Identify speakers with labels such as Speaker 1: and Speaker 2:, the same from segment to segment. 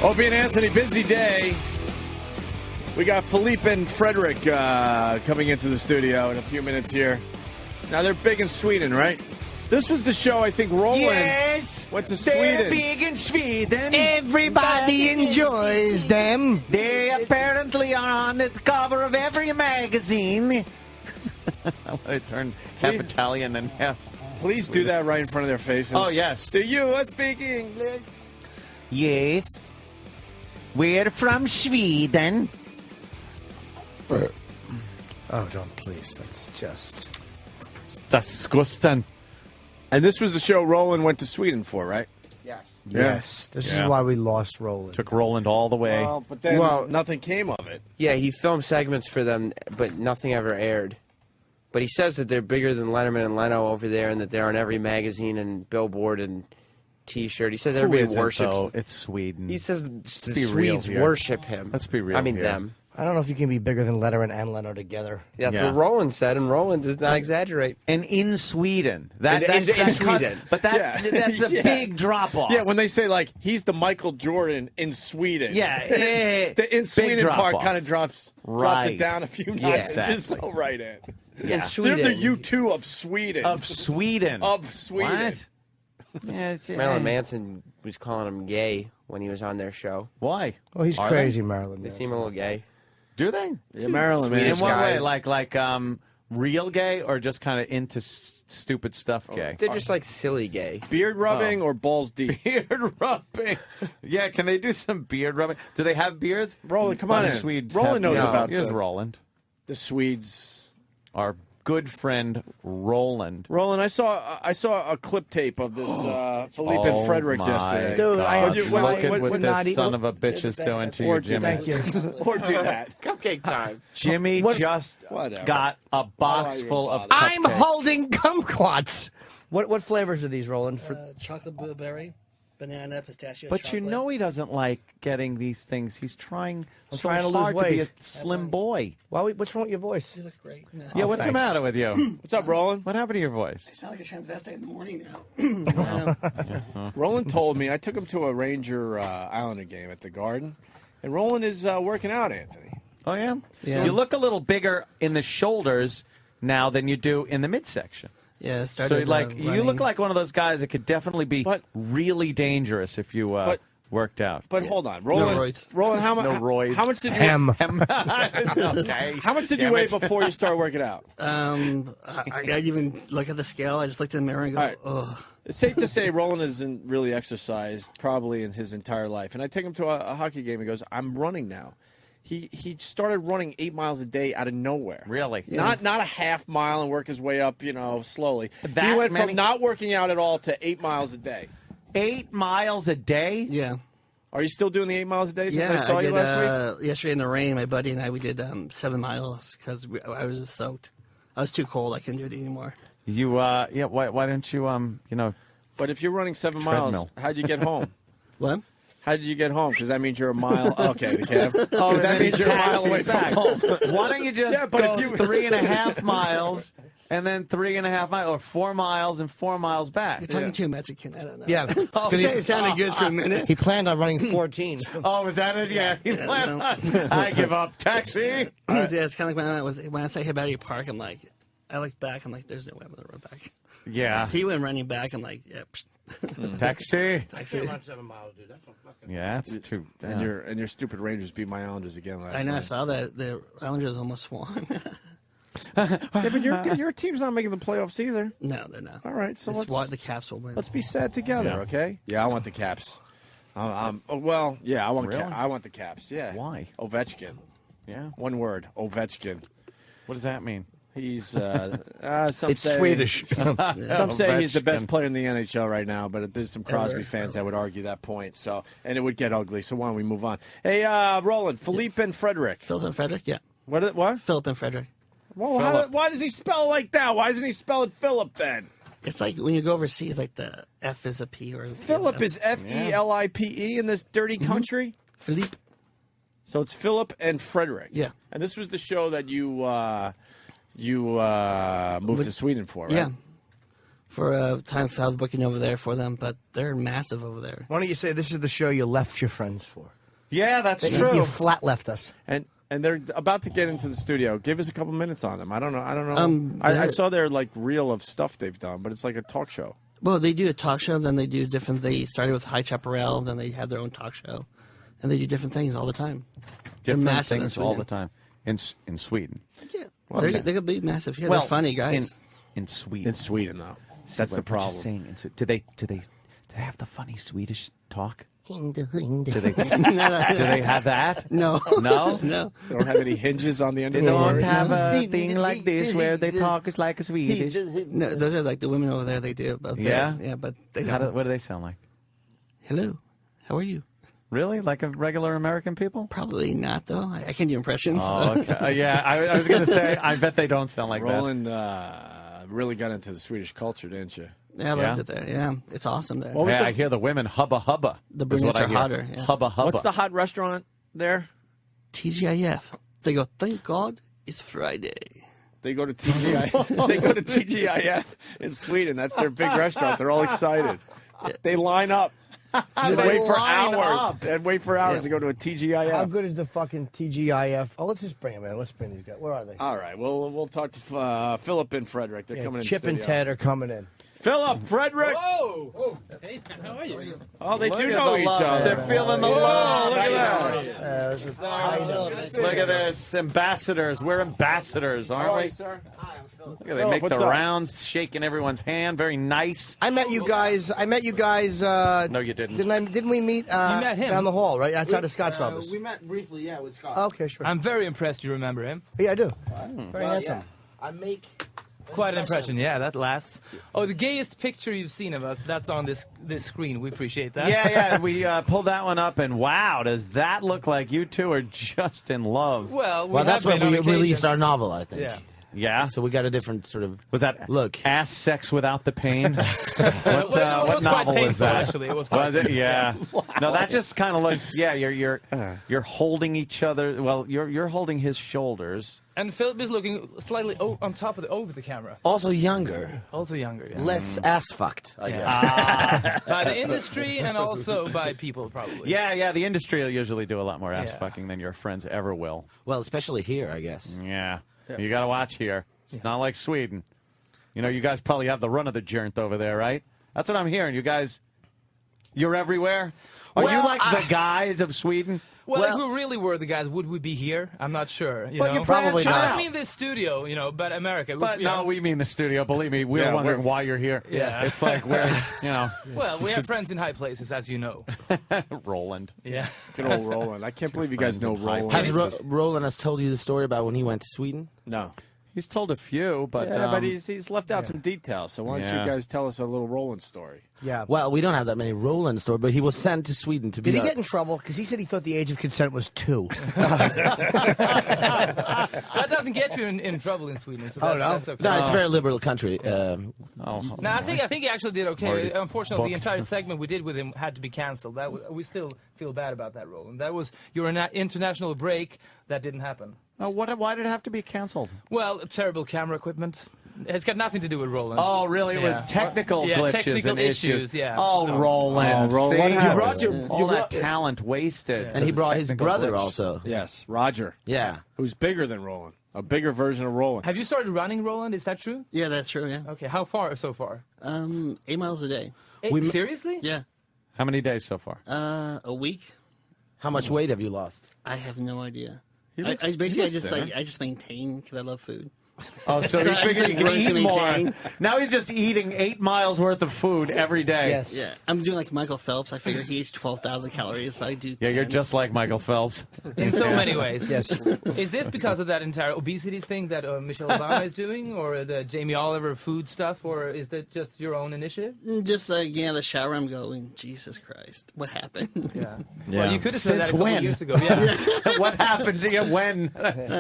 Speaker 1: Opie and Anthony, busy day. We got Filip and Fredrik coming into the studio in a few minutes here. Now, they're big in Sweden, right? This was the show, I think, Roland went to Sweden.
Speaker 2: They're big in Sweden.
Speaker 3: Everybody enjoys them.
Speaker 2: They apparently are on the cover of every magazine. I turned half Italian and half...
Speaker 1: Please do that right in front of their faces.
Speaker 2: Oh, yes.
Speaker 1: Do you speak English?
Speaker 2: Yes. We're from Sweden.
Speaker 3: Oh, don't please. That's just...
Speaker 2: Disgusting.
Speaker 1: And this was the show Roland went to Sweden for, right?
Speaker 3: Yes.
Speaker 1: Yeah.
Speaker 3: Yes. This is why we lost Roland.
Speaker 2: Took Roland all the way.
Speaker 1: Well, but then nothing came of it.
Speaker 4: Yeah, he filmed segments for them, but nothing ever aired. But he says that they're bigger than Letterman and Leno over there, and that they're on every magazine and billboard and T-shirt. He says everybody worships.
Speaker 2: It's Sweden.
Speaker 4: He says the
Speaker 2: be real
Speaker 4: Swedes
Speaker 2: here.
Speaker 4: worship him.
Speaker 2: Let's be real
Speaker 4: I mean
Speaker 2: here.
Speaker 4: them.
Speaker 3: I don't know if you can be bigger than Letterman and Leno together.
Speaker 4: That's what Roland said, and Roland does not exaggerate.
Speaker 2: And in Sweden.
Speaker 4: In Sweden.
Speaker 2: But that's a big drop-off.
Speaker 1: Yeah, when they say, like, he's the Michael Jordan in Sweden.
Speaker 2: Yeah.
Speaker 1: The in Sweden part kind of drops
Speaker 2: Right.
Speaker 1: it down a few notches.
Speaker 4: Yeah,
Speaker 1: It's just so right in.
Speaker 4: In Sweden.
Speaker 1: They're the U2 of Sweden.
Speaker 2: Of Sweden.
Speaker 1: Of Sweden.
Speaker 2: What? Yeah, it's,
Speaker 4: Marilyn Manson was calling him gay when he was on their show.
Speaker 2: Why?
Speaker 3: Oh, he's
Speaker 2: Are
Speaker 3: crazy, Marilyn.
Speaker 4: They seem a little gay.
Speaker 2: Do they?
Speaker 1: Yeah, Marilyn
Speaker 4: Swedish
Speaker 2: In what
Speaker 4: guys.
Speaker 2: way? Like real gay or just kind of into stupid stuff gay?
Speaker 4: They're just like silly gay.
Speaker 1: Beard rubbing or balls deep?
Speaker 2: Beard rubbing. Yeah, can they do some beard rubbing? Do they have beards?
Speaker 1: Roland, come on in.
Speaker 2: Swedes
Speaker 1: Roland knows about
Speaker 2: Here's Roland.
Speaker 1: the Swedes.
Speaker 2: Our good friend Roland.
Speaker 1: Roland, I saw a clip tape of this Filip and Fredrik yesterday.
Speaker 3: Dude, I am
Speaker 2: Look
Speaker 3: trying
Speaker 2: at what
Speaker 3: to not
Speaker 2: this
Speaker 3: eat-
Speaker 2: son of a bitch is doing to you, Jimmy.
Speaker 3: Thank you.
Speaker 1: Or do that.
Speaker 4: Cupcake time.
Speaker 2: Jimmy just
Speaker 1: Whatever.
Speaker 2: got a box
Speaker 1: even
Speaker 2: full of
Speaker 1: bother?
Speaker 3: I'm
Speaker 2: cupcakes.
Speaker 3: holding kumquats. What flavors are these, Roland?
Speaker 5: Chocolate blueberry, banana, pistachio.
Speaker 2: But
Speaker 5: chocolate.
Speaker 2: you know he doesn't like getting these things. He's trying
Speaker 3: I'm
Speaker 2: so
Speaker 3: trying to lose
Speaker 2: hard to be a
Speaker 3: weight.
Speaker 2: slim boy.
Speaker 3: What's wrong with your voice?
Speaker 5: You look great. No.
Speaker 2: Yeah, what's the
Speaker 3: thanks.
Speaker 2: matter with you?
Speaker 1: What's up, Roland?
Speaker 2: What happened to your voice?
Speaker 5: I sound like a transvestite in the morning now.
Speaker 1: Roland told me, I took him to a Ranger Islander game at the Garden, and Roland is working out, Anthony.
Speaker 2: Oh, yeah?
Speaker 5: Yeah.
Speaker 2: You look a little bigger in the shoulders now than you do in the midsection.
Speaker 5: Yeah, it
Speaker 2: So,
Speaker 5: started.
Speaker 2: you look like one of those guys that could definitely be really dangerous if you worked out.
Speaker 1: But hold on, Roland.
Speaker 5: roids.
Speaker 1: Roland, how,
Speaker 2: No roids.
Speaker 1: how much did you
Speaker 2: Okay.
Speaker 1: how much did you
Speaker 2: Damn
Speaker 1: weigh
Speaker 2: it.
Speaker 1: before you started working out?
Speaker 5: I didn't even look at the scale. I just looked in the mirror and go,
Speaker 1: All right.
Speaker 5: ugh.
Speaker 1: It's safe to say Roland hasn't really exercised probably in his entire life. And I take him to a hockey game. He goes, "I'm running now." He started running 8 miles a day out of nowhere.
Speaker 2: Really?
Speaker 1: Not a half mile and work his way up, slowly.
Speaker 2: That
Speaker 1: he went
Speaker 2: many?
Speaker 1: from not working out at all to 8 miles a day.
Speaker 2: 8 miles a day?
Speaker 5: Yeah.
Speaker 1: Are you still doing the 8 miles a day since
Speaker 5: Yeah,
Speaker 1: I saw you
Speaker 5: did,
Speaker 1: last week?
Speaker 5: yesterday in the rain, my buddy and I, we did 7 miles because I was just soaked. I was too cold. I couldn't do it anymore.
Speaker 2: You, why don't you,
Speaker 1: But if you're running 7 miles,
Speaker 2: Treadmill.
Speaker 1: how'd you get home?
Speaker 5: What?
Speaker 1: How did you get home? Because that means you're a mile. Okay, the cab.
Speaker 2: Oh,
Speaker 1: Because that means you're a mile away from
Speaker 2: back.
Speaker 1: home.
Speaker 2: Why don't you just
Speaker 1: Yeah, but
Speaker 2: go
Speaker 1: if you-
Speaker 2: 3.5 miles and then 3.5 miles, or 4 miles and 4 miles back?
Speaker 5: You're talking to a Mexican. I don't know.
Speaker 3: Yeah.
Speaker 5: It sounded good for a minute.
Speaker 3: He planned on running 14.
Speaker 2: Oh, was that it? Yeah. I give up. Taxi.
Speaker 5: Yeah, it's kind of like when I say Hibaria Park, I'm like, I look back, I'm like, there's no way I'm going to run back.
Speaker 2: Yeah.
Speaker 5: He went running back, I'm like, yeah.
Speaker 2: Taxi.
Speaker 5: Taxi.
Speaker 3: 7 miles, dude. That's fucking...
Speaker 2: Yeah, that's too.
Speaker 1: And your stupid Rangers beat my Islanders again last
Speaker 5: I know, I
Speaker 1: night.
Speaker 5: saw that. The Islanders almost won.
Speaker 1: Yeah, but your team's not making the playoffs either.
Speaker 5: No, they're not.
Speaker 1: All right, so
Speaker 5: The Caps will win.
Speaker 1: let's be sad together,
Speaker 2: Yeah.
Speaker 1: okay? Yeah, I want the Caps. I want
Speaker 2: Really?
Speaker 1: I want the Caps. Yeah.
Speaker 2: Why?
Speaker 1: Ovechkin.
Speaker 2: Yeah.
Speaker 1: One word, Ovechkin.
Speaker 2: What does that mean?
Speaker 1: He's some
Speaker 3: It's
Speaker 1: say,
Speaker 3: Swedish.
Speaker 1: Some say he's the best
Speaker 2: Ovechkin.
Speaker 1: player in the NHL right now, but there's some Crosby
Speaker 5: Ever.
Speaker 1: fans that would argue that point. So, and it would get ugly. So why don't we move on? Hey, Roland, Filip and Fredrik.
Speaker 5: Philip and Fredrik, yeah.
Speaker 1: What?
Speaker 5: Philip and Fredrik.
Speaker 1: Well, why does he spell it like that? Why doesn't he spell it Philip then?
Speaker 5: It's like when you go overseas, like the F is a P or a
Speaker 1: Philip is Felipe in this dirty country.
Speaker 5: Philippe.
Speaker 1: So it's Philip and Fredrik.
Speaker 5: Yeah.
Speaker 1: And this was the show that you moved to Sweden for, right?
Speaker 5: Yeah. For a time I was booking over there for them, but they're massive over there.
Speaker 3: Why don't you say this is the show you left your friends for?
Speaker 2: Yeah, that's
Speaker 3: You
Speaker 2: true.
Speaker 3: flat left us.
Speaker 1: And they're about to get into the studio. Give us a couple minutes on them. I don't know. I saw their like reel of stuff they've done, but it's like a talk show.
Speaker 5: Well, they do a talk show, then they do different. They started with High Chaparral, then they had their own talk show, and they do different things all the time.
Speaker 2: Different
Speaker 5: massive in
Speaker 2: things all
Speaker 5: Sweden.
Speaker 2: the time in Sweden.
Speaker 5: Yeah,
Speaker 1: Okay.
Speaker 5: they're gonna be massive here.
Speaker 2: Well,
Speaker 5: They're funny guys.
Speaker 2: In Sweden.
Speaker 1: In Sweden, though, that's the
Speaker 2: What you're
Speaker 1: problem.
Speaker 2: saying. Do they have the funny Swedish talk? Do they
Speaker 5: no,
Speaker 2: have that?
Speaker 5: no,
Speaker 2: No?
Speaker 5: no.
Speaker 1: They don't have any hinges on the end
Speaker 2: They
Speaker 1: of the
Speaker 2: don't
Speaker 1: words.
Speaker 2: have a thing like this where they talk is like a Swedish.
Speaker 5: No, those are like the women over there. They do, but
Speaker 2: Yeah?
Speaker 5: yeah, but they
Speaker 2: What
Speaker 5: don't.
Speaker 2: do they sound like?
Speaker 5: Hello, how are you?
Speaker 2: Really? Like a regular American people?
Speaker 5: Probably not though. I can do impressions.
Speaker 2: Oh, okay. Yeah, I was going to say, I bet they don't sound like that.
Speaker 1: Roland really got into the Swedish culture, didn't you?
Speaker 5: Yeah, I loved it there. Yeah, it's awesome there.
Speaker 1: was
Speaker 2: Yeah,
Speaker 1: the-
Speaker 2: I hear the women hubba hubba.
Speaker 5: The
Speaker 2: is what
Speaker 5: brunettes
Speaker 2: I
Speaker 5: are
Speaker 2: hear.
Speaker 5: hotter, yeah.
Speaker 2: Hubba hubba.
Speaker 1: What's the hot restaurant there?
Speaker 5: TGIF. They go, thank God it's Friday.
Speaker 1: They go to TGI. They go to TGIF in Sweden. That's their big restaurant. They're all excited. They line up. They wait for
Speaker 2: line
Speaker 1: hours.
Speaker 2: up.
Speaker 1: And wait for hours to go to a TGIF.
Speaker 3: How good is the fucking TGIF? Oh, let's just bring them in. Let's bring these guys. Where are they?
Speaker 1: All right. Well, we'll talk to Philip and Fredrik. They're coming in.
Speaker 3: Chip
Speaker 1: the
Speaker 3: and
Speaker 1: studio.
Speaker 3: Ted are coming in.
Speaker 1: Philip, Fredrik.
Speaker 6: Oh, hey, how are you?
Speaker 1: Oh, they
Speaker 2: Look
Speaker 1: do
Speaker 2: at
Speaker 1: know
Speaker 2: the
Speaker 1: each
Speaker 2: love.
Speaker 1: other.
Speaker 2: They're feeling the
Speaker 1: Whoa,
Speaker 2: love.
Speaker 1: look at that.
Speaker 2: Look at this. Ambassadors. We're ambassadors, aren't we?
Speaker 1: sir.
Speaker 2: Look at they make
Speaker 1: what's
Speaker 2: the
Speaker 1: up?
Speaker 2: rounds, shaking everyone's hand. Very nice.
Speaker 3: I met you guys.
Speaker 2: No, you didn't.
Speaker 3: Didn't we meet
Speaker 6: met him.
Speaker 3: down the hall, right outside of Scott's office?
Speaker 7: We met briefly, yeah, with Scott.
Speaker 3: Okay, sure.
Speaker 6: I'm very impressed you remember him.
Speaker 3: Yeah, I do. Very
Speaker 7: Well,
Speaker 3: handsome.
Speaker 7: yeah, I make
Speaker 6: Quite an impression, yeah, that lasts. Oh, the gayest picture you've seen of us, that's on this screen. We appreciate that.
Speaker 2: Yeah. We pulled that one up, and wow, does that look like you two are just in love?
Speaker 6: Well,
Speaker 7: Well, that's when we released our novel, I think.
Speaker 6: Yeah.
Speaker 2: Yeah.
Speaker 7: So we got a different sort of
Speaker 2: Was that
Speaker 7: look.
Speaker 2: ass sex without the pain? What,
Speaker 6: Well, it
Speaker 2: what
Speaker 6: was quite
Speaker 2: novel
Speaker 6: painful,
Speaker 2: is that?
Speaker 6: actually. It was quite
Speaker 2: Was it? Yeah. No, that just kind of looks. Yeah, you're holding each other. Well, you're holding his shoulders.
Speaker 6: And Filip is looking slightly on top of over the camera.
Speaker 7: Also younger,
Speaker 6: Also younger, yeah.
Speaker 7: less ass fucked, I guess.
Speaker 6: By the industry and also by people, probably.
Speaker 2: Yeah. The industry will usually do a lot more ass
Speaker 6: Yeah.
Speaker 2: fucking than your friends ever will.
Speaker 7: Well, especially here, I guess.
Speaker 2: Yeah. You got to watch here. It's not like Sweden. You know, you guys probably have the run of the joint over there, right? That's what I'm hearing. You guys, you're everywhere. Are you
Speaker 7: Well,
Speaker 2: like the guys of Sweden?
Speaker 6: Well,
Speaker 7: Well-
Speaker 6: if we really were the guys, would we be here? I'm not sure. You
Speaker 2: But
Speaker 6: know?
Speaker 2: you probably
Speaker 6: I
Speaker 2: not.
Speaker 6: don't mean this studio, but America.
Speaker 2: But
Speaker 6: you
Speaker 2: no,
Speaker 6: know.
Speaker 2: we mean the studio. Believe me, we're
Speaker 1: Yeah,
Speaker 2: wondering
Speaker 1: we're-
Speaker 2: why you're here.
Speaker 6: Yeah.
Speaker 2: It's like we're,
Speaker 6: Well, we have friends in high places, as you know.
Speaker 2: Roland.
Speaker 6: Yeah.
Speaker 1: Good old Roland. I can't believe you guys know Roland.
Speaker 7: Has Roland has told you the story about when he went to Sweden?
Speaker 1: No.
Speaker 2: He's told a few, but
Speaker 1: But he's left out some details. So why don't
Speaker 2: Yeah.
Speaker 1: you guys tell us a little Roland story?
Speaker 3: Yeah.
Speaker 7: Well, we don't have that many Roland stories, but he was sent to Sweden to be.
Speaker 3: Did he get in trouble? Because he said he thought the age of consent was 2.
Speaker 6: That doesn't get you in trouble in Sweden. So that's okay.
Speaker 7: No, it's a very liberal country.
Speaker 2: oh,
Speaker 6: No, I think he actually did okay.
Speaker 2: Already
Speaker 6: Unfortunately, the
Speaker 2: booked.
Speaker 6: entire segment we did with him had to be canceled. We still feel bad about that, Roland. That was your international break. That didn't happen.
Speaker 2: oh, why did it have to be canceled?
Speaker 6: Well, terrible camera equipment. It's got nothing to do with Roland.
Speaker 2: Oh, really? It was
Speaker 6: Yeah.
Speaker 2: technical
Speaker 6: Yeah,
Speaker 2: glitches
Speaker 6: technical
Speaker 2: and
Speaker 6: issues, yeah.
Speaker 2: Oh,
Speaker 6: So-
Speaker 2: Roland.
Speaker 1: Oh, Roland,
Speaker 2: See?
Speaker 1: what
Speaker 2: You
Speaker 1: happened?
Speaker 2: brought
Speaker 7: Yeah.
Speaker 2: all that talent wasted.
Speaker 7: And he brought his
Speaker 2: Technical
Speaker 7: brother
Speaker 2: glitch.
Speaker 7: also.
Speaker 1: Yes, Roger,
Speaker 7: Yeah.
Speaker 1: who's bigger than Roland. A bigger version of Roland.
Speaker 6: Have you started running, Roland? Is that true?
Speaker 5: Yeah, that's true. Yeah,
Speaker 6: Okay, how far so far?
Speaker 5: 8 miles a day.
Speaker 6: Seriously?
Speaker 5: Yeah,
Speaker 2: How many days so far?
Speaker 5: a week.
Speaker 7: How much weight have you lost?
Speaker 5: I have no idea.
Speaker 2: looks-
Speaker 5: I
Speaker 2: he
Speaker 5: basically
Speaker 2: looks thinner.
Speaker 5: I just maintain because I love food.
Speaker 2: Oh, so
Speaker 5: So
Speaker 2: you
Speaker 5: I
Speaker 2: figured you
Speaker 5: just
Speaker 2: could
Speaker 5: learned
Speaker 2: eat
Speaker 5: to
Speaker 2: more.
Speaker 5: maintain.
Speaker 2: Now he's just eating 8 miles worth of food every day.
Speaker 3: Yes.
Speaker 5: Yeah, I'm doing like Michael Phelps. I figure he eats 12,000 calories. So I do.
Speaker 2: Yeah, you're
Speaker 5: 10.
Speaker 2: just like Michael Phelps.
Speaker 6: In so many ways.
Speaker 3: Yes.
Speaker 6: Is this because of that entire obesity thing that Michelle Obama is doing, or the Jamie Oliver food stuff, or is that just your own initiative?
Speaker 5: Just the shower. I'm going. Jesus Christ, what happened?
Speaker 6: Yeah. Well, you could have said
Speaker 2: Since
Speaker 6: that a couple
Speaker 2: when?
Speaker 6: years ago. Yeah.
Speaker 2: What happened to you when?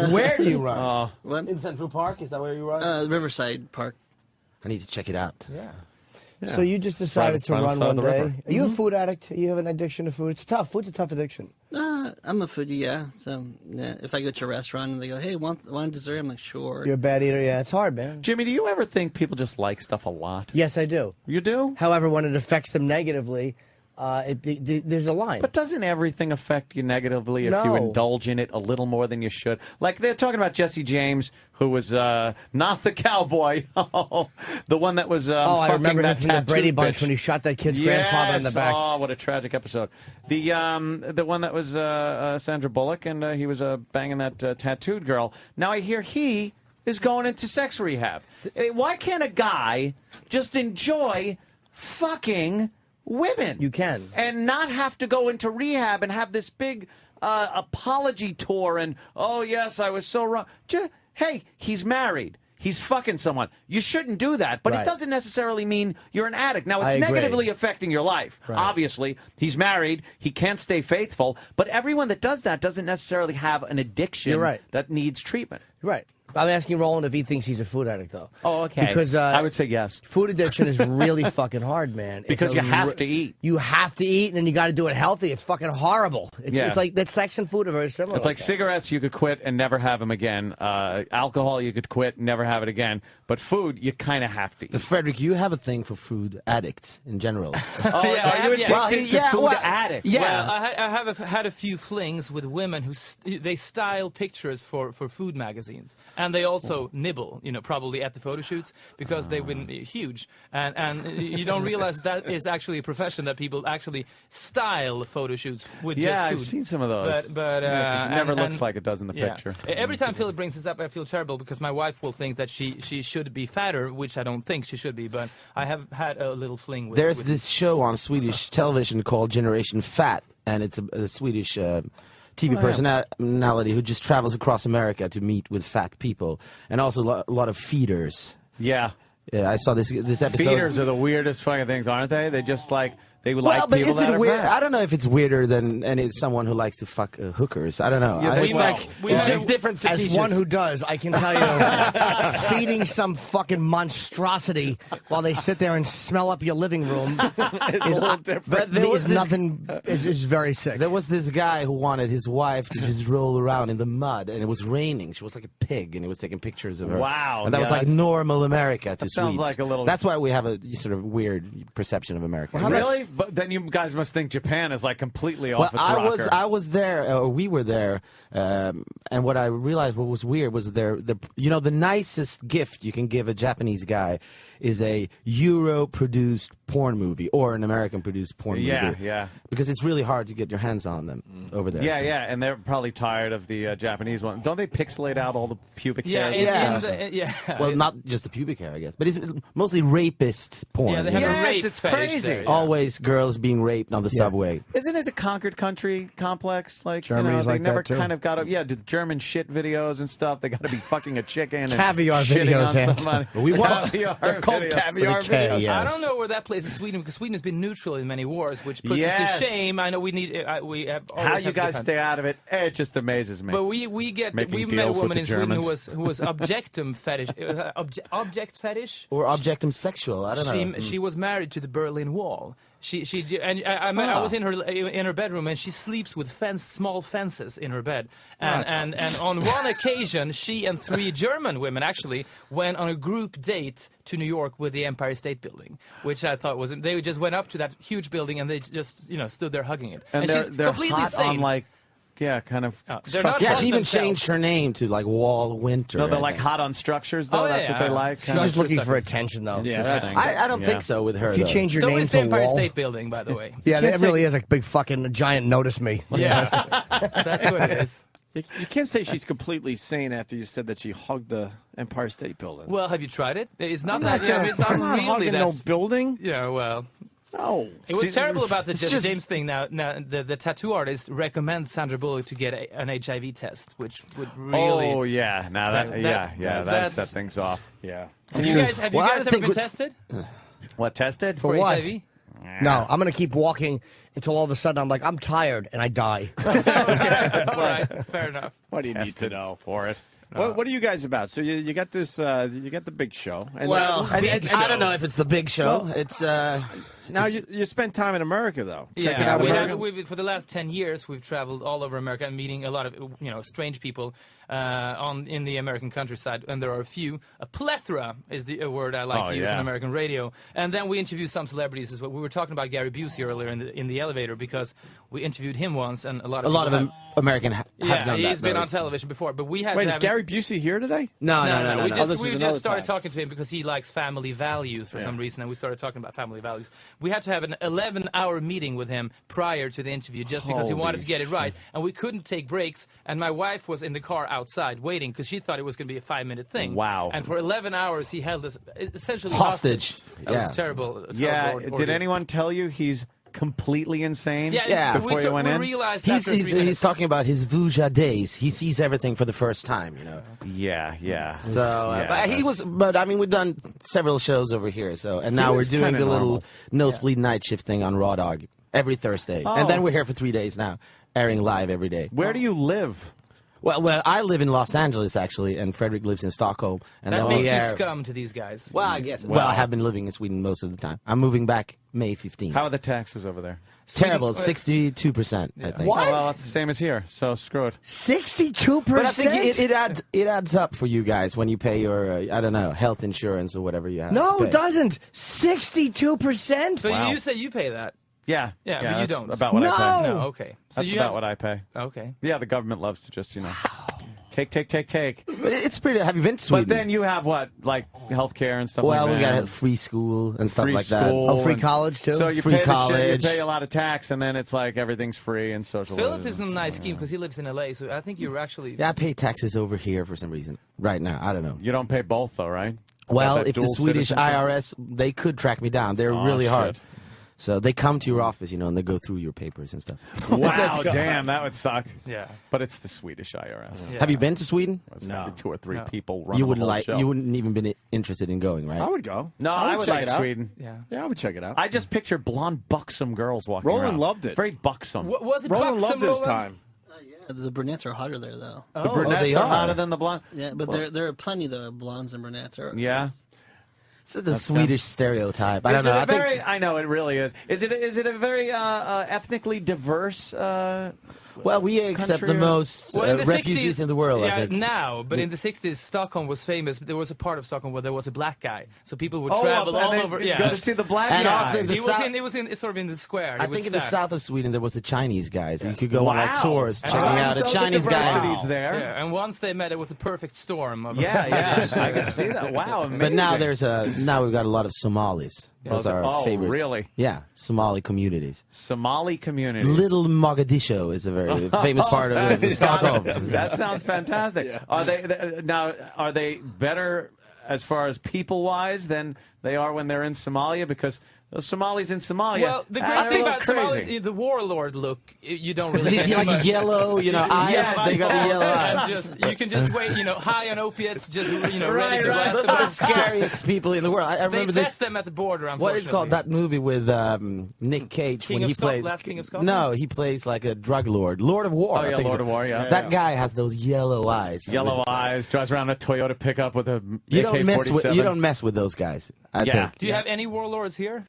Speaker 3: Where do you run?
Speaker 2: Oh,
Speaker 5: What?
Speaker 3: In Central Park? Is that where you run?
Speaker 5: Riverside Park.
Speaker 7: I need to check it out.
Speaker 6: Yeah.
Speaker 3: So you just decided to
Speaker 2: right
Speaker 3: run
Speaker 2: outside
Speaker 3: one
Speaker 2: the
Speaker 3: day.
Speaker 2: river.
Speaker 3: Are you a food addict? You have an addiction to food? It's tough. Food's a tough addiction.
Speaker 5: I'm a foodie, yeah. So yeah, if I go to a restaurant and they go, "Hey, want dessert?" I'm like, "Sure."
Speaker 3: You're a bad eater? Yeah, it's hard, man.
Speaker 2: Jimmy, do you ever think people just like stuff a lot?
Speaker 3: Yes, I do.
Speaker 2: You do?
Speaker 3: However, when it affects them negatively, There's a line.
Speaker 2: But doesn't everything affect you negatively if you
Speaker 3: No.
Speaker 2: indulge in it a little more than you should? Like they're talking about Jesse James, who was not the cowboy, the one that was
Speaker 3: I
Speaker 2: fucking
Speaker 3: remember him
Speaker 2: that
Speaker 3: from the Brady
Speaker 2: tattooed
Speaker 3: Bunch
Speaker 2: bitch.
Speaker 3: when he shot that kid's grandfather in the back.
Speaker 2: Oh, what a tragic episode. The one that was Sandra Bullock, and he was banging that tattooed girl. Now I hear he is going into sex rehab. Why can't a guy just enjoy fucking women?
Speaker 3: You can.
Speaker 2: And not have to go into rehab and have this big apology tour and, oh, yes, I was so wrong. Hey, he's married. He's fucking someone. You shouldn't do that, but
Speaker 3: Right.
Speaker 2: it doesn't necessarily mean you're an addict. Now,
Speaker 3: I
Speaker 2: it's
Speaker 3: agree.
Speaker 2: negatively affecting your life.
Speaker 3: Right.
Speaker 2: Obviously, he's married. He can't stay faithful. But everyone that does that doesn't necessarily have an addiction
Speaker 3: You're right.
Speaker 2: that needs treatment.
Speaker 3: Right. I'm asking Roland if he thinks he's a food addict, though.
Speaker 2: Oh, okay.
Speaker 3: Because
Speaker 2: I would say yes.
Speaker 3: Food addiction is really fucking hard, man.
Speaker 2: Because you have to eat.
Speaker 3: You have to eat, and then you got to do it healthy. It's fucking horrible.
Speaker 2: Yeah.
Speaker 3: It's like that. Sex and food are very similar.
Speaker 2: It's like
Speaker 3: that.
Speaker 2: cigarettes, you could quit and never have them again. Alcohol, you could quit and never have it again. But food, you kind of have to eat.
Speaker 7: Frederick, you have a thing for food addicts in general.
Speaker 2: Oh,
Speaker 6: Yeah,
Speaker 2: are you
Speaker 6: yeah.
Speaker 2: addicted to food addict?
Speaker 7: Yeah.
Speaker 6: Well, I have had a few flings with women who they style pictures for food magazines, and they also nibble, probably at the photo shoots because they've been huge, and you don't realize that is actually a profession that people actually style photo shoots with just food.
Speaker 2: I've seen some of those.
Speaker 6: But
Speaker 2: Yeah, 'cause it never
Speaker 6: and-
Speaker 2: looks like it does in the
Speaker 6: yeah.
Speaker 2: picture.
Speaker 6: Every time Philip brings this up, I feel terrible because my wife will think that she should be fatter, which I don't think she should be. But I have had a little fling with.
Speaker 7: There's
Speaker 6: with
Speaker 7: this show on Swedish television called Generation Fat, and it's a Swedish TV personality who just travels across America to meet with fat people, and also a lot of feeders.
Speaker 2: Yeah.
Speaker 7: Yeah, I saw this episode.
Speaker 2: Feeders are the weirdest fucking things, aren't they? They just they like
Speaker 7: Well, but
Speaker 2: people
Speaker 7: is
Speaker 2: that
Speaker 7: it
Speaker 2: are
Speaker 7: weird?
Speaker 2: fat.
Speaker 7: I don't know if it's weirder than someone who likes to fuck hookers. I don't know.
Speaker 2: Yeah,
Speaker 7: It's
Speaker 2: well,
Speaker 7: like
Speaker 6: we
Speaker 7: it's
Speaker 6: have-
Speaker 7: just different
Speaker 3: As
Speaker 7: fetishes.
Speaker 3: one who does, I can tell you, feeding some fucking monstrosity while they sit there and smell up your living room is
Speaker 2: a little different.
Speaker 7: But there was
Speaker 3: is
Speaker 7: this-
Speaker 3: nothing. Is very sick.
Speaker 7: There was this guy who wanted his wife to just roll around in the mud, and it was raining. She was like a pig, and he was taking pictures of her.
Speaker 2: Wow,
Speaker 7: And that was
Speaker 2: yeah,
Speaker 7: like
Speaker 2: that's-
Speaker 7: normal America to
Speaker 2: sounds
Speaker 7: Swedes.
Speaker 2: like a little-
Speaker 7: That's why we have a sort of weird perception of America.
Speaker 2: Really? But then you guys must think Japan is like completely
Speaker 7: Well,
Speaker 2: off its rocker.
Speaker 7: I was there, or we were there, and what I realized what was weird was the nicest gift you can give a Japanese guy is a Euro-produced porn movie or an American-produced porn
Speaker 2: Yeah,
Speaker 7: movie.
Speaker 2: yeah.
Speaker 7: Because it's really hard to get your hands on them over there.
Speaker 2: Yeah,
Speaker 7: so.
Speaker 2: yeah, and they're probably tired of the Japanese one. Don't they pixelate out all the pubic
Speaker 6: Yeah,
Speaker 2: hairs?
Speaker 6: it's
Speaker 7: Yeah.
Speaker 6: in the, yeah.
Speaker 7: Well, not just the pubic hair, I guess, but it's mostly rapist porn.
Speaker 6: Yeah, they have
Speaker 7: you know?
Speaker 6: a
Speaker 2: Yes,
Speaker 6: rape
Speaker 2: it's
Speaker 6: fetish
Speaker 2: crazy.
Speaker 6: there, yeah.
Speaker 7: Always girls being raped on the subway.
Speaker 2: Isn't it a conquered country complex? Like
Speaker 3: Germany's
Speaker 2: they
Speaker 3: like
Speaker 2: never
Speaker 3: that, too.
Speaker 2: kind of got to. Yeah, the German shit videos and stuff. They got to be fucking a chicken and
Speaker 3: Caviar
Speaker 2: shitting
Speaker 3: videos,
Speaker 2: on
Speaker 3: Ant.
Speaker 2: somebody.
Speaker 7: We want-
Speaker 2: Caviar
Speaker 3: They're called
Speaker 2: videos.
Speaker 3: caviar
Speaker 7: With a K,
Speaker 3: videos.
Speaker 7: yeah.
Speaker 6: I
Speaker 7: Yes.
Speaker 6: don't know where that plays in Sweden because Sweden has been neutral in many wars, which puts
Speaker 2: Yes.
Speaker 6: us to shame. I know we need. We have always
Speaker 2: How
Speaker 6: have
Speaker 2: you
Speaker 6: to
Speaker 2: guys
Speaker 6: defend.
Speaker 2: stay out of it? It just amazes me.
Speaker 6: But we get
Speaker 2: Making
Speaker 6: we met a
Speaker 2: deals with
Speaker 6: woman
Speaker 2: the
Speaker 6: in Sweden
Speaker 2: Germans.
Speaker 6: who was objectum fetish object fetish.
Speaker 7: Or objectum sexual, I don't know.
Speaker 6: She was married to the Berlin Wall. And I was in her bedroom, and she sleeps with small fences in her bed. And on one occasion, she and 3 German women actually went on a group date to New York with the Empire State Building, which I thought was they just went up to that huge building and they just stood there hugging it.
Speaker 2: and
Speaker 6: she's
Speaker 2: they're
Speaker 6: completely
Speaker 2: hot
Speaker 6: sane.
Speaker 2: on like, yeah, kind of.
Speaker 6: they're not
Speaker 7: Yeah,
Speaker 6: hot
Speaker 7: she even
Speaker 6: themselves.
Speaker 7: changed her name to like Wall Winter.
Speaker 2: No, they're
Speaker 7: I
Speaker 2: like
Speaker 7: think.
Speaker 2: hot on structures though.
Speaker 6: Oh,
Speaker 2: That's what they
Speaker 6: yeah.
Speaker 2: like.
Speaker 3: She's
Speaker 2: kinda.
Speaker 3: just looking for
Speaker 6: Suckers.
Speaker 3: attention, though.
Speaker 2: Yeah, that's-
Speaker 7: I don't
Speaker 2: Yeah.
Speaker 7: think so with her.
Speaker 3: If you
Speaker 7: though.
Speaker 3: change your
Speaker 6: So
Speaker 3: name
Speaker 6: is the
Speaker 3: to
Speaker 6: Empire
Speaker 3: Wall,
Speaker 6: State Building, by the way.
Speaker 3: yeah,
Speaker 2: can't
Speaker 3: that
Speaker 2: say-
Speaker 3: really is a big fucking giant notice me.
Speaker 6: Yeah, that's what it is.
Speaker 1: You can't say she's completely sane after you said that she hugged the Empire State Building.
Speaker 6: Well, have you tried it? It's not
Speaker 1: I'm
Speaker 6: that.
Speaker 1: not gonna-
Speaker 6: It's not
Speaker 1: I'm not
Speaker 6: really
Speaker 1: hugging no
Speaker 6: that.
Speaker 1: building.
Speaker 6: Yeah, well.
Speaker 1: No.
Speaker 6: It was terrible about the
Speaker 7: It's just-
Speaker 6: James thing. Now the tattoo artist recommends Sandra Bullock to get an HIV test, which would really.
Speaker 2: Oh yeah, now
Speaker 6: So
Speaker 2: that,
Speaker 6: that-
Speaker 2: that
Speaker 6: that's-
Speaker 2: set things off.
Speaker 1: Yeah.
Speaker 6: Have you guys
Speaker 7: Well, I
Speaker 6: ever
Speaker 7: think
Speaker 6: been
Speaker 7: it's-
Speaker 6: tested
Speaker 2: What tested
Speaker 6: for
Speaker 3: what?
Speaker 6: HIV?
Speaker 3: No, I'm gonna keep walking until all of a sudden I'm like, I'm tired, and I die.
Speaker 6: All right, fair enough.
Speaker 1: What do you need to
Speaker 2: Tested
Speaker 1: know?
Speaker 2: for it?
Speaker 1: What are you guys about? So you got this, you got the big show. And
Speaker 7: Well,
Speaker 6: Big
Speaker 7: I
Speaker 6: show.
Speaker 7: don't know if it's the big show. It's
Speaker 1: Now you spent time in America though. Checking
Speaker 6: Yeah,
Speaker 1: out America.
Speaker 6: for the last 10 years, we've traveled all over America and meeting a lot of strange people in the American countryside, and there are a plethora is the word I like to use on American radio. And then we interviewed some celebrities as well. We were talking about Gary Busey earlier in the elevator because we interviewed him once, and a lot of
Speaker 7: American have done that.
Speaker 6: Yeah, he's been on television before, but we had.
Speaker 1: Wait,
Speaker 6: to
Speaker 1: is
Speaker 6: have
Speaker 1: Gary Busey here today?
Speaker 7: No.
Speaker 6: We
Speaker 1: this is
Speaker 6: just
Speaker 1: another
Speaker 6: started
Speaker 1: time.
Speaker 6: talking to him because he likes family values for some reason, and we started talking about family values. We had to have an 11-hour meeting with him prior to the interview just because he wanted to get it right, and we couldn't take breaks. And my wife was in the car outside waiting because she thought it was going to be a 5-minute thing.
Speaker 2: Wow!
Speaker 6: And for 11 hours, he held us essentially
Speaker 7: hostage.
Speaker 6: That was terrible.
Speaker 2: Yeah.
Speaker 6: ordeal.
Speaker 2: Did anyone tell you he's completely insane?
Speaker 7: Yeah.
Speaker 2: Before you went in.
Speaker 6: Realized
Speaker 7: He's talking about his Vuja days. He sees everything for the first time,
Speaker 2: Yeah.
Speaker 7: So, but I mean, we've done several shows over here. So, and now we're doing
Speaker 2: kinda
Speaker 7: the little
Speaker 2: normal.
Speaker 7: nosebleed night shift thing on Raw Dog every Thursday, and then we're here for 3 days now, airing live every day.
Speaker 2: Where do you live?
Speaker 7: Well, I live in Los Angeles actually, and Fredrik lives in Stockholm, and
Speaker 6: That
Speaker 7: then
Speaker 6: makes
Speaker 7: we
Speaker 6: you
Speaker 7: air.
Speaker 6: scum to these guys.
Speaker 7: Well, I guess. Well, I have been living in Sweden most of the time. I'm moving back May 15th.
Speaker 2: How are the taxes over there?
Speaker 7: It's terrible. It's 62%, I think.
Speaker 3: What?
Speaker 2: Oh, well, it's the same as here, so screw it.
Speaker 3: 62%.
Speaker 7: But I think it adds up for you guys when you pay your I don't know, health insurance or whatever you have.
Speaker 3: No,
Speaker 7: to
Speaker 3: it
Speaker 7: pay.
Speaker 3: doesn't. 62%.
Speaker 6: But
Speaker 2: Wow.
Speaker 6: you say you pay that.
Speaker 2: Yeah,
Speaker 6: Yeah, but you
Speaker 2: that's
Speaker 6: don't.
Speaker 2: About what I pay.
Speaker 6: No, okay. So
Speaker 2: That's
Speaker 6: you
Speaker 2: about what I pay.
Speaker 6: Okay.
Speaker 2: Yeah, the government loves to just take.
Speaker 7: But it's pretty. Have you been to Sweden?
Speaker 2: But then you have what, like healthcare and stuff
Speaker 7: well,
Speaker 2: like that.
Speaker 7: we got free school and stuff
Speaker 2: Free
Speaker 7: like that.
Speaker 2: school
Speaker 3: Oh, free
Speaker 2: and-
Speaker 3: college, too?
Speaker 2: So you
Speaker 7: Free
Speaker 2: pay the shit,
Speaker 7: college.
Speaker 2: you pay a lot of tax, and then it's like everything's free and social.
Speaker 6: Philip is in a nice scheme because he lives in LA, so I think you're actually.
Speaker 7: Yeah, I pay taxes over here for some reason. Right now, I don't know.
Speaker 2: You don't pay both, though, right?
Speaker 7: Well,
Speaker 2: Got that
Speaker 7: if the
Speaker 2: dual
Speaker 7: Swedish
Speaker 2: citizenship?
Speaker 7: IRS, they could track me down. They're
Speaker 2: Oh,
Speaker 7: really hard.
Speaker 2: shit.
Speaker 7: So they come to your office, and they go through your papers and stuff.
Speaker 2: Wow, damn, that would suck.
Speaker 6: Yeah.
Speaker 2: But it's the Swedish IRS.
Speaker 6: Yeah.
Speaker 7: Have you been to Sweden?
Speaker 2: It's gotta be 2 or 3
Speaker 6: No.
Speaker 2: people running
Speaker 7: You wouldn't
Speaker 2: the whole show.
Speaker 7: You wouldn't even been interested in going, right?
Speaker 1: I would go.
Speaker 2: No, I would
Speaker 1: check
Speaker 2: like
Speaker 1: it out.
Speaker 2: Sweden.
Speaker 6: Yeah.
Speaker 1: Yeah, I would check it out.
Speaker 2: I just picture blonde, buxom girls walking around.
Speaker 1: Roland loved it.
Speaker 2: Very buxom.
Speaker 6: Was it
Speaker 1: Roland
Speaker 6: buxom,
Speaker 1: loved his
Speaker 6: Roland?
Speaker 1: time.
Speaker 5: The brunettes are hotter there, though.
Speaker 2: The brunettes
Speaker 7: they
Speaker 2: are
Speaker 7: are.
Speaker 2: hotter than the blonde.
Speaker 5: Yeah, but there are plenty of the blondes and brunettes.
Speaker 2: Yeah.
Speaker 7: It's the Swedish stereotype. I don't
Speaker 2: Is
Speaker 7: know.
Speaker 2: it a
Speaker 7: I think
Speaker 2: very, I know it really is. Is it a very ethnically diverse?
Speaker 7: well, we accept the
Speaker 2: country or-
Speaker 7: most
Speaker 6: Well, in the
Speaker 7: refugees
Speaker 6: 60s,
Speaker 7: in the world.
Speaker 6: Yeah,
Speaker 7: I think.
Speaker 6: now, but in the 60s, Stockholm was famous. There was a part of Stockholm where there was a black guy, so people would
Speaker 2: Oh,
Speaker 6: travel
Speaker 2: and
Speaker 6: all
Speaker 2: they
Speaker 6: over.
Speaker 2: go
Speaker 6: Yeah,
Speaker 2: to see the black
Speaker 7: And
Speaker 2: guy.
Speaker 7: also the
Speaker 6: he was
Speaker 7: South-
Speaker 6: in. It was in. It's sort of in the square. He
Speaker 7: I
Speaker 6: would
Speaker 7: think in the
Speaker 6: stand.
Speaker 7: south of Sweden there was a Chinese guy, so you could go on like
Speaker 2: Wow.
Speaker 7: tours
Speaker 6: And
Speaker 7: checking
Speaker 6: wow.
Speaker 7: out a
Speaker 2: So the
Speaker 7: Chinese
Speaker 2: diversity's
Speaker 7: guy.
Speaker 2: there.
Speaker 6: Yeah, and once they met, it was a perfect storm. Of
Speaker 2: Yeah, I can see that. Wow, amazing.
Speaker 7: But now now we've got a lot of Somalis. Those are our favorite.
Speaker 2: Really?
Speaker 7: Yeah, Somali communities.
Speaker 2: Somali community.
Speaker 7: Little Mogadishu is a very famous part of Stockholm.
Speaker 2: That sounds fantastic. Are they better as far as people wise than they are when they're in Somalia? Because those Somalis in Somalia.
Speaker 6: Well, the
Speaker 2: they're
Speaker 6: great
Speaker 2: a
Speaker 6: thing
Speaker 2: little
Speaker 6: about
Speaker 2: crazy.
Speaker 6: Somalis, the warlord look, you don't really
Speaker 7: These
Speaker 6: get too
Speaker 7: like
Speaker 6: much.
Speaker 7: yellow, eyes.
Speaker 6: Yeah,
Speaker 7: They got the yellow
Speaker 6: and
Speaker 7: eyes.
Speaker 6: you can just wait, high on opiates, just ready to
Speaker 2: Right.
Speaker 6: blast
Speaker 7: Those
Speaker 6: them.
Speaker 7: are the scariest people in the world. I
Speaker 6: They
Speaker 7: remember
Speaker 6: test
Speaker 7: this.
Speaker 6: them at the border.
Speaker 7: What is called that movie with Nick Cage
Speaker 6: King
Speaker 7: when
Speaker 6: of
Speaker 7: he
Speaker 6: Scotland?
Speaker 7: plays?
Speaker 6: Last King of Scotland?
Speaker 7: No, he plays like a drug lord, Lord of War.
Speaker 2: Oh,
Speaker 7: I
Speaker 2: yeah,
Speaker 7: think
Speaker 2: Lord
Speaker 7: so.
Speaker 2: of War, yeah.
Speaker 7: That guy has those yellow eyes.
Speaker 2: Yellow eyes, drives around a Toyota pickup with a
Speaker 7: You don't mess with
Speaker 2: AK-47.
Speaker 7: those guys. I
Speaker 2: Yeah.
Speaker 7: think.
Speaker 6: Do you have any warlords here?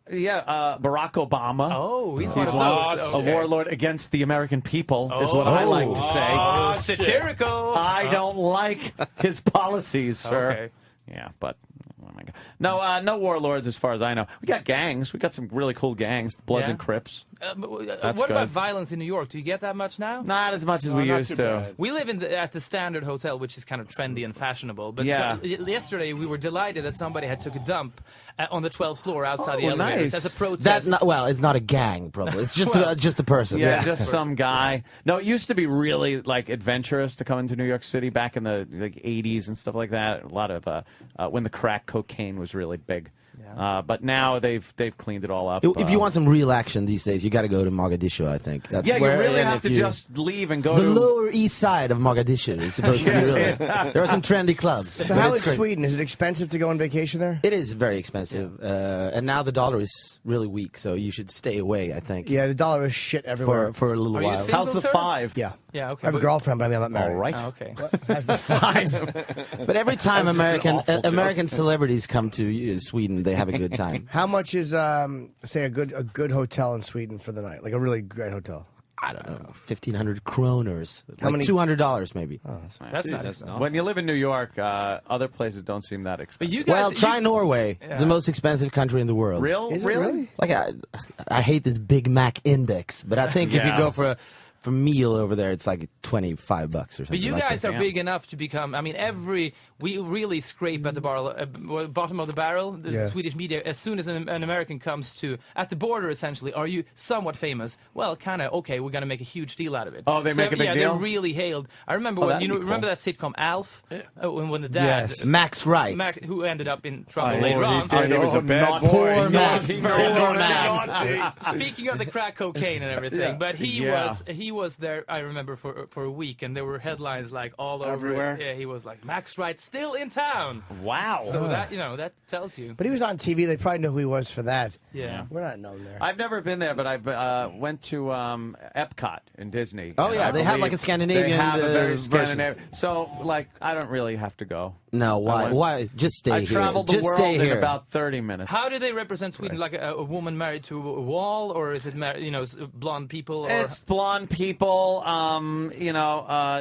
Speaker 2: Barack Obama.
Speaker 6: Oh, he's one
Speaker 2: He's
Speaker 6: of
Speaker 2: one,
Speaker 6: those.
Speaker 2: a
Speaker 6: Okay.
Speaker 2: warlord against the American people, is what I like to say.
Speaker 6: Oh, satirical.
Speaker 2: I don't like his policies, sir.
Speaker 6: Okay.
Speaker 2: Yeah, but oh my God. No, no warlords as far as I know. We got gangs. We got some really cool gangs, Bloods
Speaker 6: Yeah.
Speaker 2: and Crips.
Speaker 6: What
Speaker 2: That's
Speaker 6: about
Speaker 2: good.
Speaker 6: violence in New York? Do you get that much now?
Speaker 2: Not as much as we
Speaker 1: not
Speaker 2: used
Speaker 1: too
Speaker 2: to.
Speaker 1: bad.
Speaker 6: We live at the Standard Hotel, which is kind of trendy and fashionable. But
Speaker 2: Yeah.
Speaker 6: yesterday we were delighted that somebody had took a dump on the 12th floor outside the
Speaker 2: Oh,
Speaker 6: elevators
Speaker 2: nice.
Speaker 6: as a protest.
Speaker 7: That's not well. It's not a gang, probably. It's just just a person.
Speaker 2: Yeah, just some guy. No, it used to be really adventurous to come into New York City back in the 80s and stuff like that. A lot of when the crack cocaine was really big. But now they've cleaned it all up.
Speaker 7: If you want some real action these days, you got to go to Mogadishu. I think that's
Speaker 2: yeah,
Speaker 7: where.
Speaker 2: you really
Speaker 7: and
Speaker 2: have
Speaker 7: if
Speaker 2: to
Speaker 7: you-
Speaker 2: just leave and go
Speaker 7: The
Speaker 2: to.
Speaker 7: Lower East Side of Mogadishu is supposed to be really. There are some trendy clubs.
Speaker 3: So
Speaker 7: but
Speaker 3: how
Speaker 7: it's
Speaker 3: is
Speaker 7: great.
Speaker 3: Sweden? Is it expensive to go on vacation there?
Speaker 7: It is very expensive, and now the dollar is really weak, so you should stay away. I think.
Speaker 3: Yeah, the dollar is shit everywhere.
Speaker 7: For a little
Speaker 6: Are you
Speaker 7: while.
Speaker 6: single,
Speaker 2: How's the
Speaker 6: sir?
Speaker 2: 5?
Speaker 3: Yeah.
Speaker 6: Yeah, okay.
Speaker 3: I have a girlfriend, but I'm not married.
Speaker 2: All right.
Speaker 6: Oh, okay.
Speaker 3: That's the 5.
Speaker 7: But every time
Speaker 2: That's just an awful joke.
Speaker 7: American celebrities come to Sweden, they have a good time.
Speaker 3: How much is, say, a good hotel in Sweden for the night? Like a really great hotel?
Speaker 7: I don't know, 1,500 kroners.
Speaker 3: How
Speaker 7: Like
Speaker 3: many-
Speaker 7: $200 maybe.
Speaker 6: That's not enough.
Speaker 2: When you live in New York, other places don't seem that
Speaker 6: But
Speaker 2: expensive.
Speaker 6: you guys,
Speaker 7: Well, try Norway, the most expensive country in the world.
Speaker 3: Is it
Speaker 2: really?
Speaker 3: really?
Speaker 7: Like I hate this Big Mac index, but I think if you
Speaker 2: Yeah.
Speaker 7: go for a meal over there, it's like $25 or something.
Speaker 6: But you
Speaker 7: like
Speaker 6: guys
Speaker 7: that.
Speaker 6: are big enough to become. I mean, we really scrape at the bottom of the barrel. The
Speaker 3: Yes.
Speaker 6: Swedish media, as soon as an American comes to at the border, essentially, are you somewhat famous? Well, kind of. Okay, we're gonna make a huge deal out of it.
Speaker 2: Oh, they make a big
Speaker 6: yeah,
Speaker 2: deal?
Speaker 6: they're really hailed. I remember
Speaker 2: Oh,
Speaker 6: when
Speaker 2: that'd be cool.
Speaker 6: remember that sitcom Alf, when the dad.
Speaker 3: Yes.
Speaker 7: Max Wright.
Speaker 6: Mac, who ended up in trouble
Speaker 1: Oh,
Speaker 6: later
Speaker 1: he
Speaker 6: on.
Speaker 1: did. He was a bad
Speaker 2: naughty.
Speaker 1: boy.
Speaker 7: Poor
Speaker 1: He
Speaker 7: Max.
Speaker 1: was
Speaker 7: Poor
Speaker 1: very
Speaker 7: Max.
Speaker 1: naughty.
Speaker 6: Speaking of the crack cocaine and everything, but
Speaker 2: Yeah.
Speaker 6: he was there. I remember for a week, and there were headlines like all over
Speaker 1: Everywhere?
Speaker 6: it. Yeah, he was like Max Wright still in town.
Speaker 2: Wow.
Speaker 6: So that that tells you.
Speaker 3: But he was on TV. They probably knew who he was for that.
Speaker 6: Yeah.
Speaker 3: We're not known there.
Speaker 2: I've never been there, but I went to Epcot in Disney.
Speaker 7: Oh,
Speaker 2: and
Speaker 7: yeah,
Speaker 2: I
Speaker 7: they have,
Speaker 2: believe
Speaker 7: like, a Scandinavian,
Speaker 2: They have a very
Speaker 7: version.
Speaker 2: Scandinavian. So, like, I don't really have to go.
Speaker 7: No, why?
Speaker 2: went-
Speaker 7: Why? Just stay
Speaker 2: I
Speaker 7: here.
Speaker 2: traveled the
Speaker 7: Just
Speaker 2: world
Speaker 7: stay
Speaker 2: in
Speaker 7: here.
Speaker 2: about 30 minutes.
Speaker 6: How do they represent Sweden? Like a woman married to a wall, or is it blonde people? Or
Speaker 2: It's blonde people,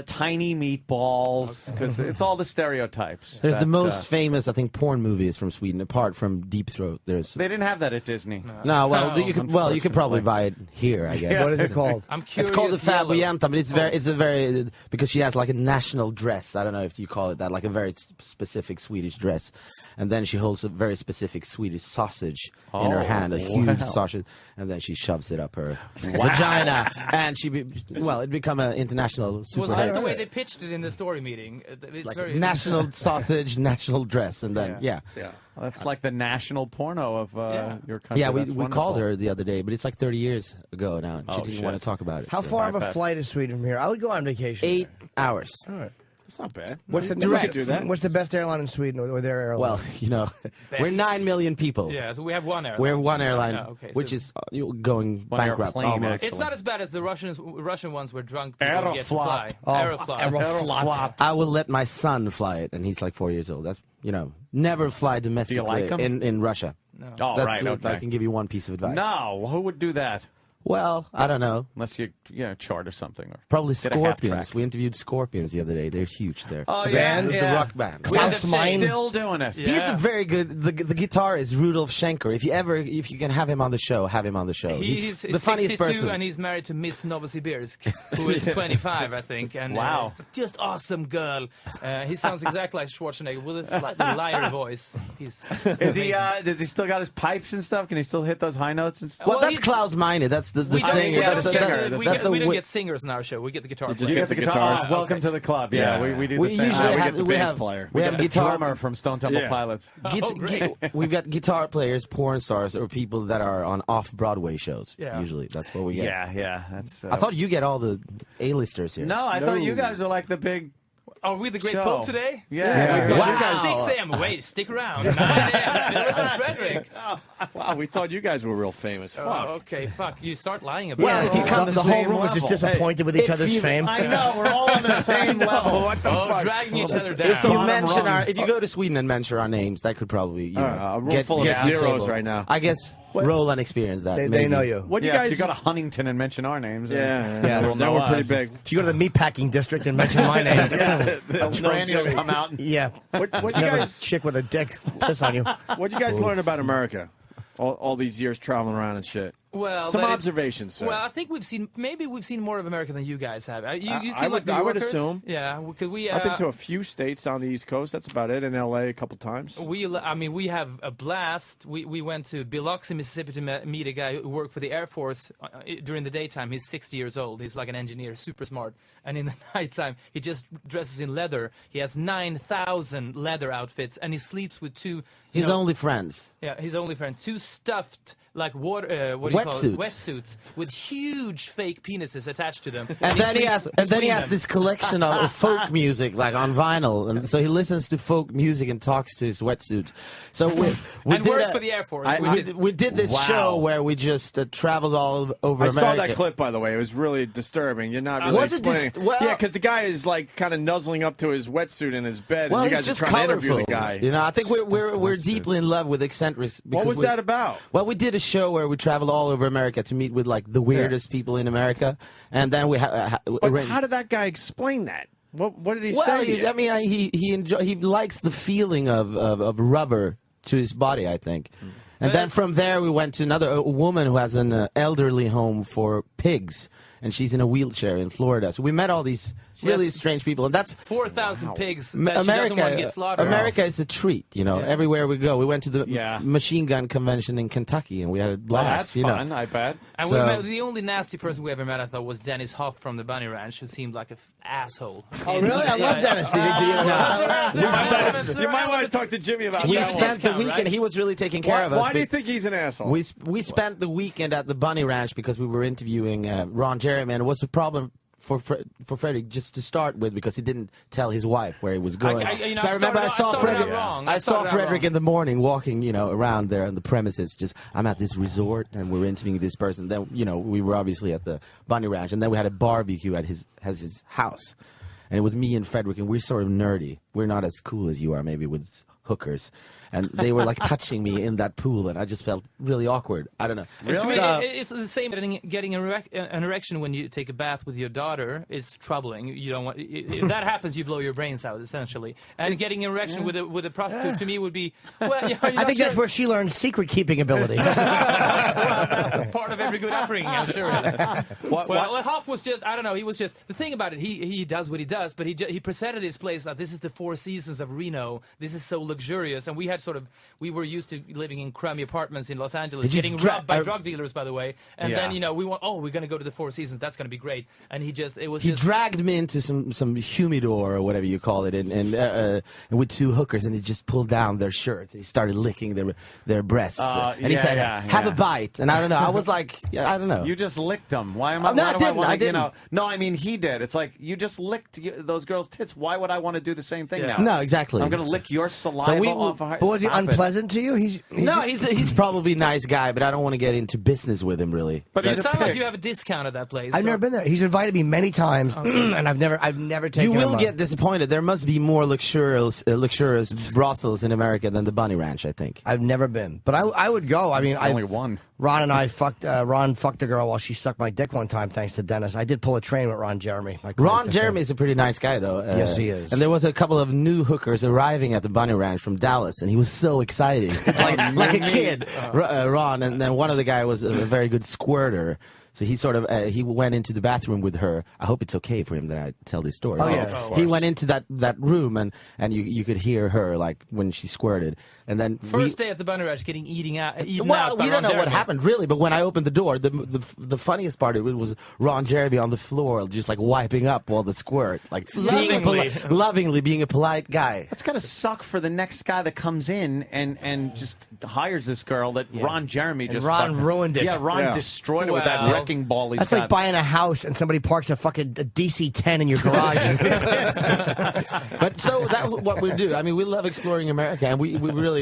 Speaker 2: tiny meatballs, because it's all the stereotypes.
Speaker 7: There's
Speaker 2: that,
Speaker 7: the most famous, I think, porn movies from Sweden, apart from Deep Throat. There's
Speaker 2: They didn't have that at Disney.
Speaker 7: no, well, you could probably
Speaker 2: unfortunately.
Speaker 7: buy it here, I guess.
Speaker 3: What is it called?
Speaker 6: I'm curious.
Speaker 7: It's called the
Speaker 6: Yellow.
Speaker 7: Fabienta, but it's a very because she has like a national dress. I don't know if you call it that, like a very specific Swedish dress, and then she holds a very specific Swedish sausage in her hand, a huge
Speaker 2: wow.
Speaker 7: sausage, and then she shoves it up her vagina, and it become an international
Speaker 6: Was
Speaker 7: super
Speaker 6: that
Speaker 7: hit.
Speaker 6: the way they pitched it in the story meeting? It's
Speaker 7: Like
Speaker 6: very
Speaker 7: national sausage, national dress, and then yeah.
Speaker 2: Well, that's like the national porno of your country.
Speaker 7: Yeah, we
Speaker 2: That's
Speaker 7: called
Speaker 2: wonderful.
Speaker 7: her the other day, but it's like 30 years ago now. And she
Speaker 2: Oh,
Speaker 7: didn't
Speaker 2: shit.
Speaker 7: want to talk about it.
Speaker 3: How
Speaker 7: so.
Speaker 3: far of a
Speaker 2: bet.
Speaker 3: flight is Sweden from here? I would go on vacation.
Speaker 7: 8 hours.
Speaker 3: All right.
Speaker 1: That's not bad.
Speaker 3: What's the
Speaker 1: You could do that.
Speaker 3: What's the best airline in Sweden, or their airline?
Speaker 7: Well, we're 9 million people.
Speaker 6: Yeah, so we have one airline.
Speaker 7: We're one airline,
Speaker 6: Yeah, okay,
Speaker 7: which
Speaker 6: so-
Speaker 7: is going
Speaker 2: One
Speaker 7: bankrupt
Speaker 2: airplane,
Speaker 7: almost.
Speaker 6: It's not as bad as the Russian ones where drunk people don't get to fly.
Speaker 2: Aeroflot.
Speaker 6: Aeroflot.
Speaker 7: I will let my son fly it, and he's like 4 years old. That's never fly domestically
Speaker 2: like 'em?
Speaker 7: in Russia.
Speaker 2: Oh,
Speaker 7: That's
Speaker 2: right, okay.
Speaker 7: I can give you one piece of advice.
Speaker 2: No, who would do that?
Speaker 7: Well, I don't know.
Speaker 2: Unless you charter something. Or
Speaker 7: Probably
Speaker 2: get a half
Speaker 7: Scorpions.
Speaker 2: tracks.
Speaker 7: We interviewed Scorpions the other day. They're huge there.
Speaker 2: Oh,
Speaker 7: the
Speaker 2: yeah,
Speaker 7: band,
Speaker 2: yeah.
Speaker 7: the rock band.
Speaker 3: Klaus
Speaker 2: They're
Speaker 3: Meine.
Speaker 2: still doing it.
Speaker 7: He's a very good. The guitar is Rudolf Schenker. If you can have him on the show, have him on the show.
Speaker 6: He's
Speaker 7: the funniest
Speaker 6: 62
Speaker 7: person.
Speaker 6: and he's married to Miss Novosibirsk, who is 25, I think. And
Speaker 2: Wow.
Speaker 6: just awesome girl. He sounds exactly like Schwarzenegger with a slightly lighter voice. He's
Speaker 2: Is he?
Speaker 6: amazing.
Speaker 2: Does he still got his pipes and stuff? Can he still hit those high notes and stuff?
Speaker 7: Well,
Speaker 6: Well,
Speaker 7: that's
Speaker 6: he's-
Speaker 7: Klaus Meine. That's the
Speaker 6: We don't
Speaker 7: singer.
Speaker 6: get
Speaker 7: That's
Speaker 6: a
Speaker 7: the
Speaker 6: singer.
Speaker 7: that's
Speaker 6: We
Speaker 7: the
Speaker 6: don't
Speaker 7: wi-
Speaker 6: get singers in our show. We get the guitar
Speaker 1: just
Speaker 6: player.
Speaker 2: You
Speaker 1: get
Speaker 2: get the
Speaker 1: the
Speaker 2: guitar.
Speaker 1: guitars.
Speaker 2: Welcome to the club. Yeah,
Speaker 1: Yeah.
Speaker 2: we do
Speaker 7: we
Speaker 2: the same.
Speaker 7: usually
Speaker 1: we
Speaker 7: have
Speaker 1: get the
Speaker 7: we
Speaker 1: bass
Speaker 7: have
Speaker 1: player.
Speaker 7: we have
Speaker 2: got a
Speaker 7: guitar.
Speaker 2: drummer from Stone Temple
Speaker 1: Yeah.
Speaker 2: Pilots.
Speaker 7: We've got guitar players, porn stars, or people that are on off-Broadway shows.
Speaker 6: Yeah.
Speaker 7: Usually, that's what we get.
Speaker 2: Yeah. That's.
Speaker 7: I thought you get all the A-listers here.
Speaker 2: No, I thought you guys were like the big.
Speaker 6: Are we the Great
Speaker 2: Show.
Speaker 6: Pope today?
Speaker 2: Yeah.
Speaker 1: Yeah.
Speaker 7: Wow.
Speaker 6: 6 a.m. Wait, stick around. 9 a.m. Filip and Fredrik.
Speaker 1: Wow, we thought you guys were real famous. Fuck.
Speaker 6: Oh, okay, fuck. You start lying about
Speaker 3: yeah,
Speaker 6: it.
Speaker 3: if you come,
Speaker 2: the
Speaker 3: the whole
Speaker 2: same
Speaker 3: room was just
Speaker 2: level.
Speaker 3: disappointed with each
Speaker 7: if
Speaker 3: other's
Speaker 7: you-
Speaker 3: fame.
Speaker 2: I know we're all on the same level.
Speaker 1: What the
Speaker 6: Oh,
Speaker 1: fuck?
Speaker 6: dragging each other
Speaker 7: If you
Speaker 6: down.
Speaker 7: mention
Speaker 2: wrong.
Speaker 7: if you go to Sweden and mention our names, that could probably
Speaker 1: a room full of
Speaker 7: get the
Speaker 1: zeros
Speaker 7: table.
Speaker 1: right now.
Speaker 7: I guess Roland experienced that.
Speaker 3: They
Speaker 7: maybe.
Speaker 3: know you.
Speaker 1: What do you
Speaker 2: Yeah,
Speaker 1: guys?
Speaker 2: if you go to Huntington and mention our names.
Speaker 1: yeah,
Speaker 3: Yeah.
Speaker 1: Then we're pretty big.
Speaker 3: If you go to the meatpacking district and mention my name,
Speaker 2: Randy will come out and
Speaker 3: yeah.
Speaker 1: What you
Speaker 3: You have a
Speaker 1: guys?
Speaker 3: chick with a dick piss on you.
Speaker 1: What you guys learn about America? All these years traveling around and shit.
Speaker 6: Well,
Speaker 1: Some
Speaker 6: but
Speaker 1: observations. Sir.
Speaker 6: Well, I think we've seen more of America than you guys have. You
Speaker 1: I
Speaker 6: seem like
Speaker 1: would- I would
Speaker 6: New Yorkers.
Speaker 1: assume.
Speaker 6: Yeah, because we.
Speaker 1: I've been to a few states on the East Coast. That's about it. In L.A. a couple times.
Speaker 6: We have a blast. We went to Biloxi, Mississippi to meet a guy who worked for the Air Force during the daytime. He's 60 years old. He's like an engineer, super smart. And in the nighttime, he just dresses in leather. He has 9,000 leather outfits, and he sleeps with two.
Speaker 7: His only friends.
Speaker 6: Yeah, his only friend. Two stuffed, like water. What do you
Speaker 7: Wet
Speaker 6: wetsuits with huge fake penises attached to them.
Speaker 7: And then he has this collection of folk music, like on vinyl, and so he listens to folk music and talks to his wetsuits. So we
Speaker 6: and works for the Air Force.
Speaker 7: we did this show where we just traveled all over America.
Speaker 1: I saw that clip, by the way. It was really disturbing. You're not really explaining. Yeah, because the guy is like kind of nuzzling up to his wetsuit in his bed, and you guys are trying to interview the guy.
Speaker 7: You know, I think we're deeply in love with eccentrics.
Speaker 1: What was that about?
Speaker 7: Well, we did a show where we traveled all over America to meet with like the weirdest people in America, and then we.
Speaker 1: But how did that guy explain that? What did he say?
Speaker 7: I mean, he likes the feeling of rubber to his body, I think. And then from there, we went to a woman who has an elderly home for pigs, and she's in a wheelchair in Florida. So we met all these really strange people, and that's
Speaker 6: 4,000 pigs that she doesn't want to get slaughtered.
Speaker 7: America is a treat, you know. Everywhere we go, we went to the machine gun convention in Kentucky, and we had a blast.
Speaker 2: That's fun, I bet.
Speaker 6: And we met, the only nasty person we ever met, I thought, was Dennis Hoff from the Bunny Ranch, who seemed like an asshole.
Speaker 3: Oh, really? I love Dennis.
Speaker 1: You might want to talk to Jimmy about that.
Speaker 7: We spent the weekend. Right? He was really taking care of us.
Speaker 1: Why do you think he's an asshole?
Speaker 7: We spent the weekend at the Bunny Ranch because we were interviewing Ron Jeremy, and it was a problem for Fredrik just to start with because he didn't tell his wife where he was going. I remember I saw Fredrik in the morning walking, around there on the premises. Just I'm at this resort and we're interviewing this person. Then we were obviously at the Bunny Ranch, and then we had a barbecue at his house, and it was me and Fredrik, and we're sort of nerdy. We're not as cool as you are, maybe with hookers. And they were like touching me in that pool, and I just felt really awkward. I don't know.
Speaker 6: Really? It's the same. Getting an erection when you take a bath with your daughter is troubling. You don't want. If that happens, you blow your brains out essentially. And getting an erection with a prostitute to me would be. Well,
Speaker 3: I think that's where she learned secret keeping ability.
Speaker 6: Well, part of every good upbringing, I'm sure. Well, Hoff was just. I don't know. He was just. The thing about it, he does what he does, but he presented his place like this is the Four Seasons of Reno. This is so luxurious, and we had we were used to living in crummy apartments in Los Angeles, getting robbed by drug dealers, by the way. And then we want, we're going to go to the Four Seasons. That's going to be great. And he
Speaker 7: dragged me into some humidor or whatever you call it, and with two hookers, and he just pulled down their shirt. He started licking their breasts, and he said, "Have a bite." And I don't know. I was like, I don't know.
Speaker 2: You just licked them. Why am I?
Speaker 7: No, I didn't.
Speaker 2: No, I mean he did. It's like you just licked those girls' tits. Why would I want to do the same thing now?
Speaker 7: No, exactly.
Speaker 2: I'm going to lick your saliva off a.
Speaker 3: Was he unpleasant to you?
Speaker 7: He's probably a nice guy, but I don't want to get into business with him really.
Speaker 6: But it sounds like you have a discount at that place.
Speaker 3: I've never been there. He's invited me many times, and I've never taken him.
Speaker 7: You will get disappointed. There must be more luxurious brothels in America than the Bunny Ranch, I think.
Speaker 3: I've never been, but I would go. I mean,
Speaker 2: only one.
Speaker 3: Ron and I fucked. Ron fucked a girl while she sucked my dick one time, thanks to Dennis. I did pull a train with Ron Jeremy.
Speaker 7: Ron Jeremy is a pretty nice guy, though.
Speaker 3: Yes, he is.
Speaker 7: And there was a couple of new hookers arriving at the Bunny Ranch from Dallas, and he was so excited, like a kid. Ron, and then one of the guy was a very good squirter. So he sort of he went into the bathroom with her. I hope it's okay for him that I tell this story.
Speaker 3: Oh yeah.
Speaker 7: He went into that room and you could hear her like when she squirted. And then
Speaker 6: first day at the Bunny Ranch, getting eaten out.
Speaker 7: Well, we don't know what happened really, but when I opened the door, the funniest part of it was Ron Jeremy on the floor, just like wiping up all the squirt, like lovingly being a polite guy.
Speaker 2: That's gotta suck for the next guy that comes in and just hires this girl that Ron Jeremy just.
Speaker 3: Ron ruined it.
Speaker 2: Yeah, Ron destroyed it with that wrecking ball.
Speaker 3: That's like buying a house and somebody parks a fucking DC-10 in your garage.
Speaker 7: But so that's what we do. I mean, we love exploring America, and we really.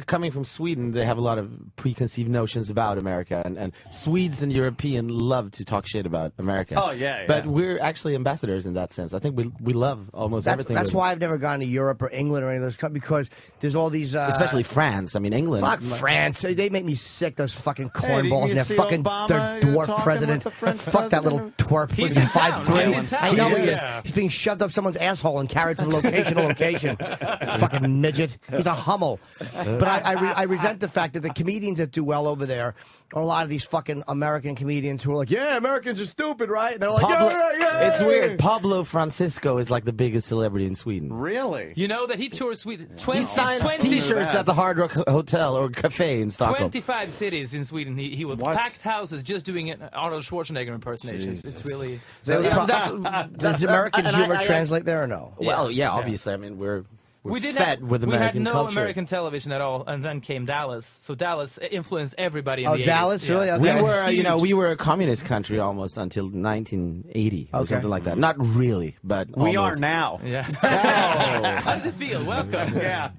Speaker 7: Coming from Sweden, they have a lot of preconceived notions about America, and Swedes and Europeans love to talk shit about America.
Speaker 2: Oh, yeah.
Speaker 7: But we're actually ambassadors in that sense. I think we love almost everything.
Speaker 3: That's why I've never gone to Europe or England or any of those countries, because there's all these...
Speaker 7: especially France. I mean, England.
Speaker 3: Fuck France. They make me sick, those fucking cornballs and their dwarf president. Fuck that little twerp. He's 5'3". I know he is. He's being shoved up someone's asshole and carried from location to location. Fucking midget. He's a Hummel. But I resent the fact that the comedians that do well over there are a lot of these fucking American comedians who are like, yeah, Americans are stupid, right? And they're like, yeah.
Speaker 7: It's weird. Pablo Francisco is like the biggest celebrity in Sweden.
Speaker 2: Really?
Speaker 6: You know that he tours Sweden.
Speaker 7: He signs T-shirts at the Hard Rock Hotel or Cafe in Stockholm.
Speaker 6: 25 cities in Sweden. He would packed houses just doing Arnold Schwarzenegger impersonations.
Speaker 2: Jesus.
Speaker 6: It's really...
Speaker 3: Does American humor translate there or no?
Speaker 7: Well, yeah, obviously. I mean, we're We're fed with American
Speaker 6: We had no
Speaker 7: culture.
Speaker 6: American television at all, and then came Dallas. So Dallas influenced everybody in the 80s.
Speaker 3: Dallas, really?
Speaker 6: Yeah.
Speaker 3: Okay.
Speaker 7: We were, we were a communist country almost until 1980 or something like that. Not really, but
Speaker 2: We
Speaker 7: almost.
Speaker 2: are now.
Speaker 6: Yeah. How does it feel? Welcome.
Speaker 2: Yeah.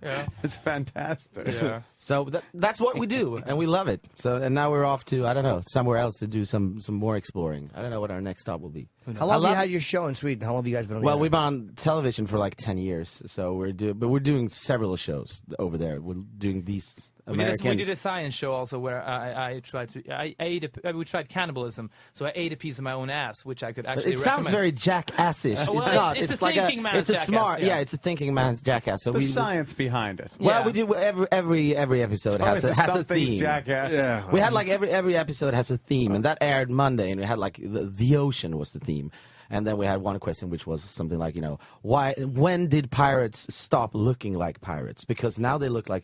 Speaker 2: It's fantastic.
Speaker 6: Yeah.
Speaker 7: So that's what we do, and we love it. So and now we're off to, I don't know, somewhere else to do some more exploring. I don't know what our next stop will be.
Speaker 3: How long have you had your show in Sweden? How long have you guys been on the
Speaker 7: Well,
Speaker 3: air?
Speaker 7: we've been on television for like 10 years, so we're doing several shows over there. We're doing these American.
Speaker 6: We did a science show also where we tried cannibalism. So I ate a piece of my own ass, which I could actually
Speaker 7: It sounds
Speaker 6: recommend.
Speaker 7: very jackassish.
Speaker 6: Well,
Speaker 7: it's not.
Speaker 6: it's a
Speaker 7: like
Speaker 6: thinking man's
Speaker 7: It's a
Speaker 6: jackass,
Speaker 7: smart.
Speaker 6: yeah.
Speaker 7: It's a thinking man's jackass. So
Speaker 2: The science behind it.
Speaker 7: Well,
Speaker 6: Yeah.
Speaker 7: we do every episode has a
Speaker 2: Something's
Speaker 7: theme.
Speaker 2: jackass.
Speaker 1: Yeah.
Speaker 7: We had like every episode has a theme, and that aired Monday, and we had like the ocean was the theme. And then we had one question, which was something like, when did pirates stop looking like pirates? Because now they look like,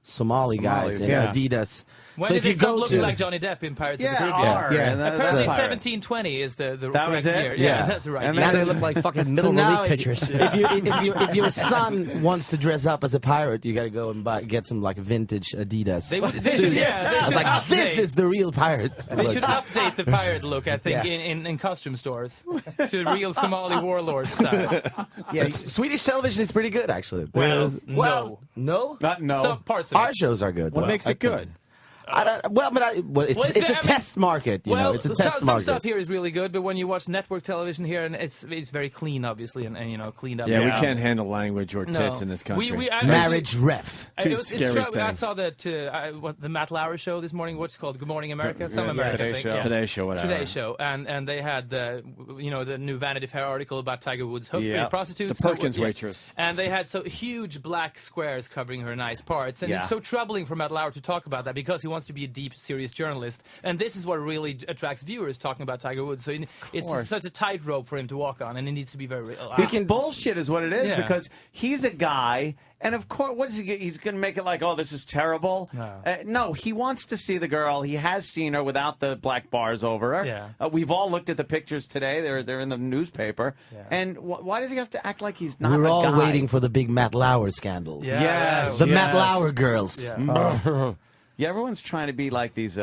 Speaker 7: Somali guys in Adidas.
Speaker 6: When
Speaker 7: so
Speaker 6: did
Speaker 7: if you
Speaker 6: they stop
Speaker 7: go
Speaker 6: looking
Speaker 7: to
Speaker 6: like Johnny Depp in Pirates of the
Speaker 2: Yeah,
Speaker 6: Caribbean?
Speaker 2: are.
Speaker 3: Yeah.
Speaker 2: And that's
Speaker 6: Apparently
Speaker 2: pirate.
Speaker 6: 1720 is the
Speaker 2: That
Speaker 6: correct
Speaker 2: was it?
Speaker 6: year.
Speaker 7: Yeah.
Speaker 6: That's right.
Speaker 2: And
Speaker 6: year.
Speaker 3: Now
Speaker 2: then-
Speaker 3: they look like fucking middle
Speaker 7: now
Speaker 3: relief pitchers.
Speaker 7: if your son wants to dress up as a pirate, you got to go and get some like vintage Adidas
Speaker 6: They
Speaker 7: suits.
Speaker 6: should- yeah, they
Speaker 7: I was
Speaker 6: should
Speaker 7: like, this
Speaker 6: update.
Speaker 7: is the real pirate.
Speaker 6: They should update the pirate look, I think,
Speaker 3: Yeah.
Speaker 6: in costume stores to real Somali warlord style.
Speaker 3: Yeah,
Speaker 7: Swedish television is pretty good, actually.
Speaker 6: Well,
Speaker 7: no.
Speaker 2: Not no.
Speaker 6: Some parts of
Speaker 7: Our
Speaker 6: it.
Speaker 7: shows are good.
Speaker 1: What
Speaker 7: though.
Speaker 1: makes it good?
Speaker 7: I don't. Well, it's
Speaker 6: Well,
Speaker 7: it's a
Speaker 6: I mean-
Speaker 7: test market. You know, it's a test
Speaker 6: some
Speaker 7: market.
Speaker 6: stuff here is really good, but when you watch network television here, and it's very clean, obviously, and cleaned up.
Speaker 1: Yeah, we can't handle language or tits in this country.
Speaker 7: Marriage ref.
Speaker 1: Two
Speaker 6: It's
Speaker 1: scary
Speaker 6: true. I
Speaker 1: things.
Speaker 6: saw that the Matt Lauer show this morning. What's it called? Good Morning America. Some American
Speaker 2: Today
Speaker 6: thing.
Speaker 2: Show.
Speaker 6: Yeah.
Speaker 1: Today Show, whatever.
Speaker 6: Today Show, and they had the new Vanity Fair article about Tiger Woods'
Speaker 2: Yeah.
Speaker 6: prostitutes,
Speaker 1: The Perkins waitress.
Speaker 6: and they had so huge black squares covering her nice parts, and
Speaker 2: Yeah.
Speaker 6: it's so troubling for Matt Lauer to talk about that because he wants to be a deep, serious journalist, and this is what really attracts viewers talking about Tiger Woods. So it's such a tightrope for him to walk on, and he needs to be very.
Speaker 2: It's bullshit is what it is
Speaker 6: Yeah.
Speaker 2: because he's a guy, and of course, what is he? He's going to make it like, oh, this is terrible. No, he wants to see the girl. He has seen her without the black bars over her.
Speaker 6: Yeah.
Speaker 2: We've all looked at the pictures today. They're in the newspaper.
Speaker 6: Yeah.
Speaker 2: And why does he have to act like he's not?
Speaker 7: We're
Speaker 2: a
Speaker 7: all
Speaker 2: guy?
Speaker 7: waiting for the big Matt Lauer scandal.
Speaker 6: Yeah.
Speaker 2: Yes,
Speaker 7: The
Speaker 2: yes.
Speaker 7: Matt Lauer girls.
Speaker 6: Yeah.
Speaker 2: Yeah, everyone's trying to be like these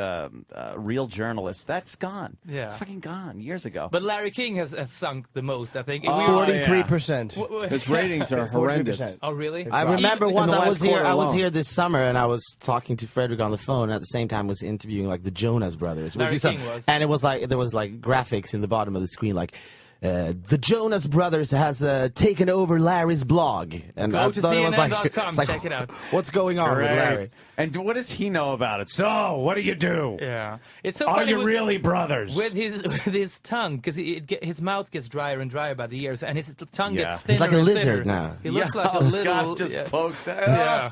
Speaker 2: real journalists. That's gone.
Speaker 6: Yeah.
Speaker 2: It's fucking gone years ago.
Speaker 6: But Larry King has sunk the most, I think. If
Speaker 2: Oh,
Speaker 6: we were-
Speaker 3: 43%.
Speaker 1: His ratings are horrendous.
Speaker 3: 43%.
Speaker 6: Oh, really?
Speaker 7: I remember
Speaker 1: In
Speaker 7: once
Speaker 1: the
Speaker 7: I
Speaker 1: last
Speaker 7: was here.
Speaker 1: quarter
Speaker 7: I was
Speaker 1: alone.
Speaker 7: here this summer, and I was talking to Fredrik on the phone. And at the same time, was interviewing like the Jonas Brothers,
Speaker 6: Larry
Speaker 7: is
Speaker 6: King was.
Speaker 7: and it was like there was like graphics in the bottom of the screen, like. The Jonas Brothers has taken over Larry's blog, and I
Speaker 6: Go to
Speaker 7: thought it was like,
Speaker 6: CNN.com,
Speaker 7: it's like,
Speaker 6: check it out.
Speaker 7: What's going on with
Speaker 2: Great.
Speaker 7: Larry?
Speaker 2: And what does he know about it? So, what do you do?
Speaker 6: Yeah. It's so
Speaker 2: Are
Speaker 6: funny
Speaker 2: you
Speaker 6: with,
Speaker 2: really brothers?
Speaker 6: with his tongue, because his mouth gets drier and drier by the years, and his tongue
Speaker 2: Yeah.
Speaker 6: gets thinner.
Speaker 7: He's like a
Speaker 6: and
Speaker 7: lizard
Speaker 6: thinner.
Speaker 7: now.
Speaker 6: He looks
Speaker 2: Yeah,
Speaker 6: like a
Speaker 2: oh,
Speaker 6: little.
Speaker 2: God, just
Speaker 6: yeah.
Speaker 2: pokes out.
Speaker 6: Yeah.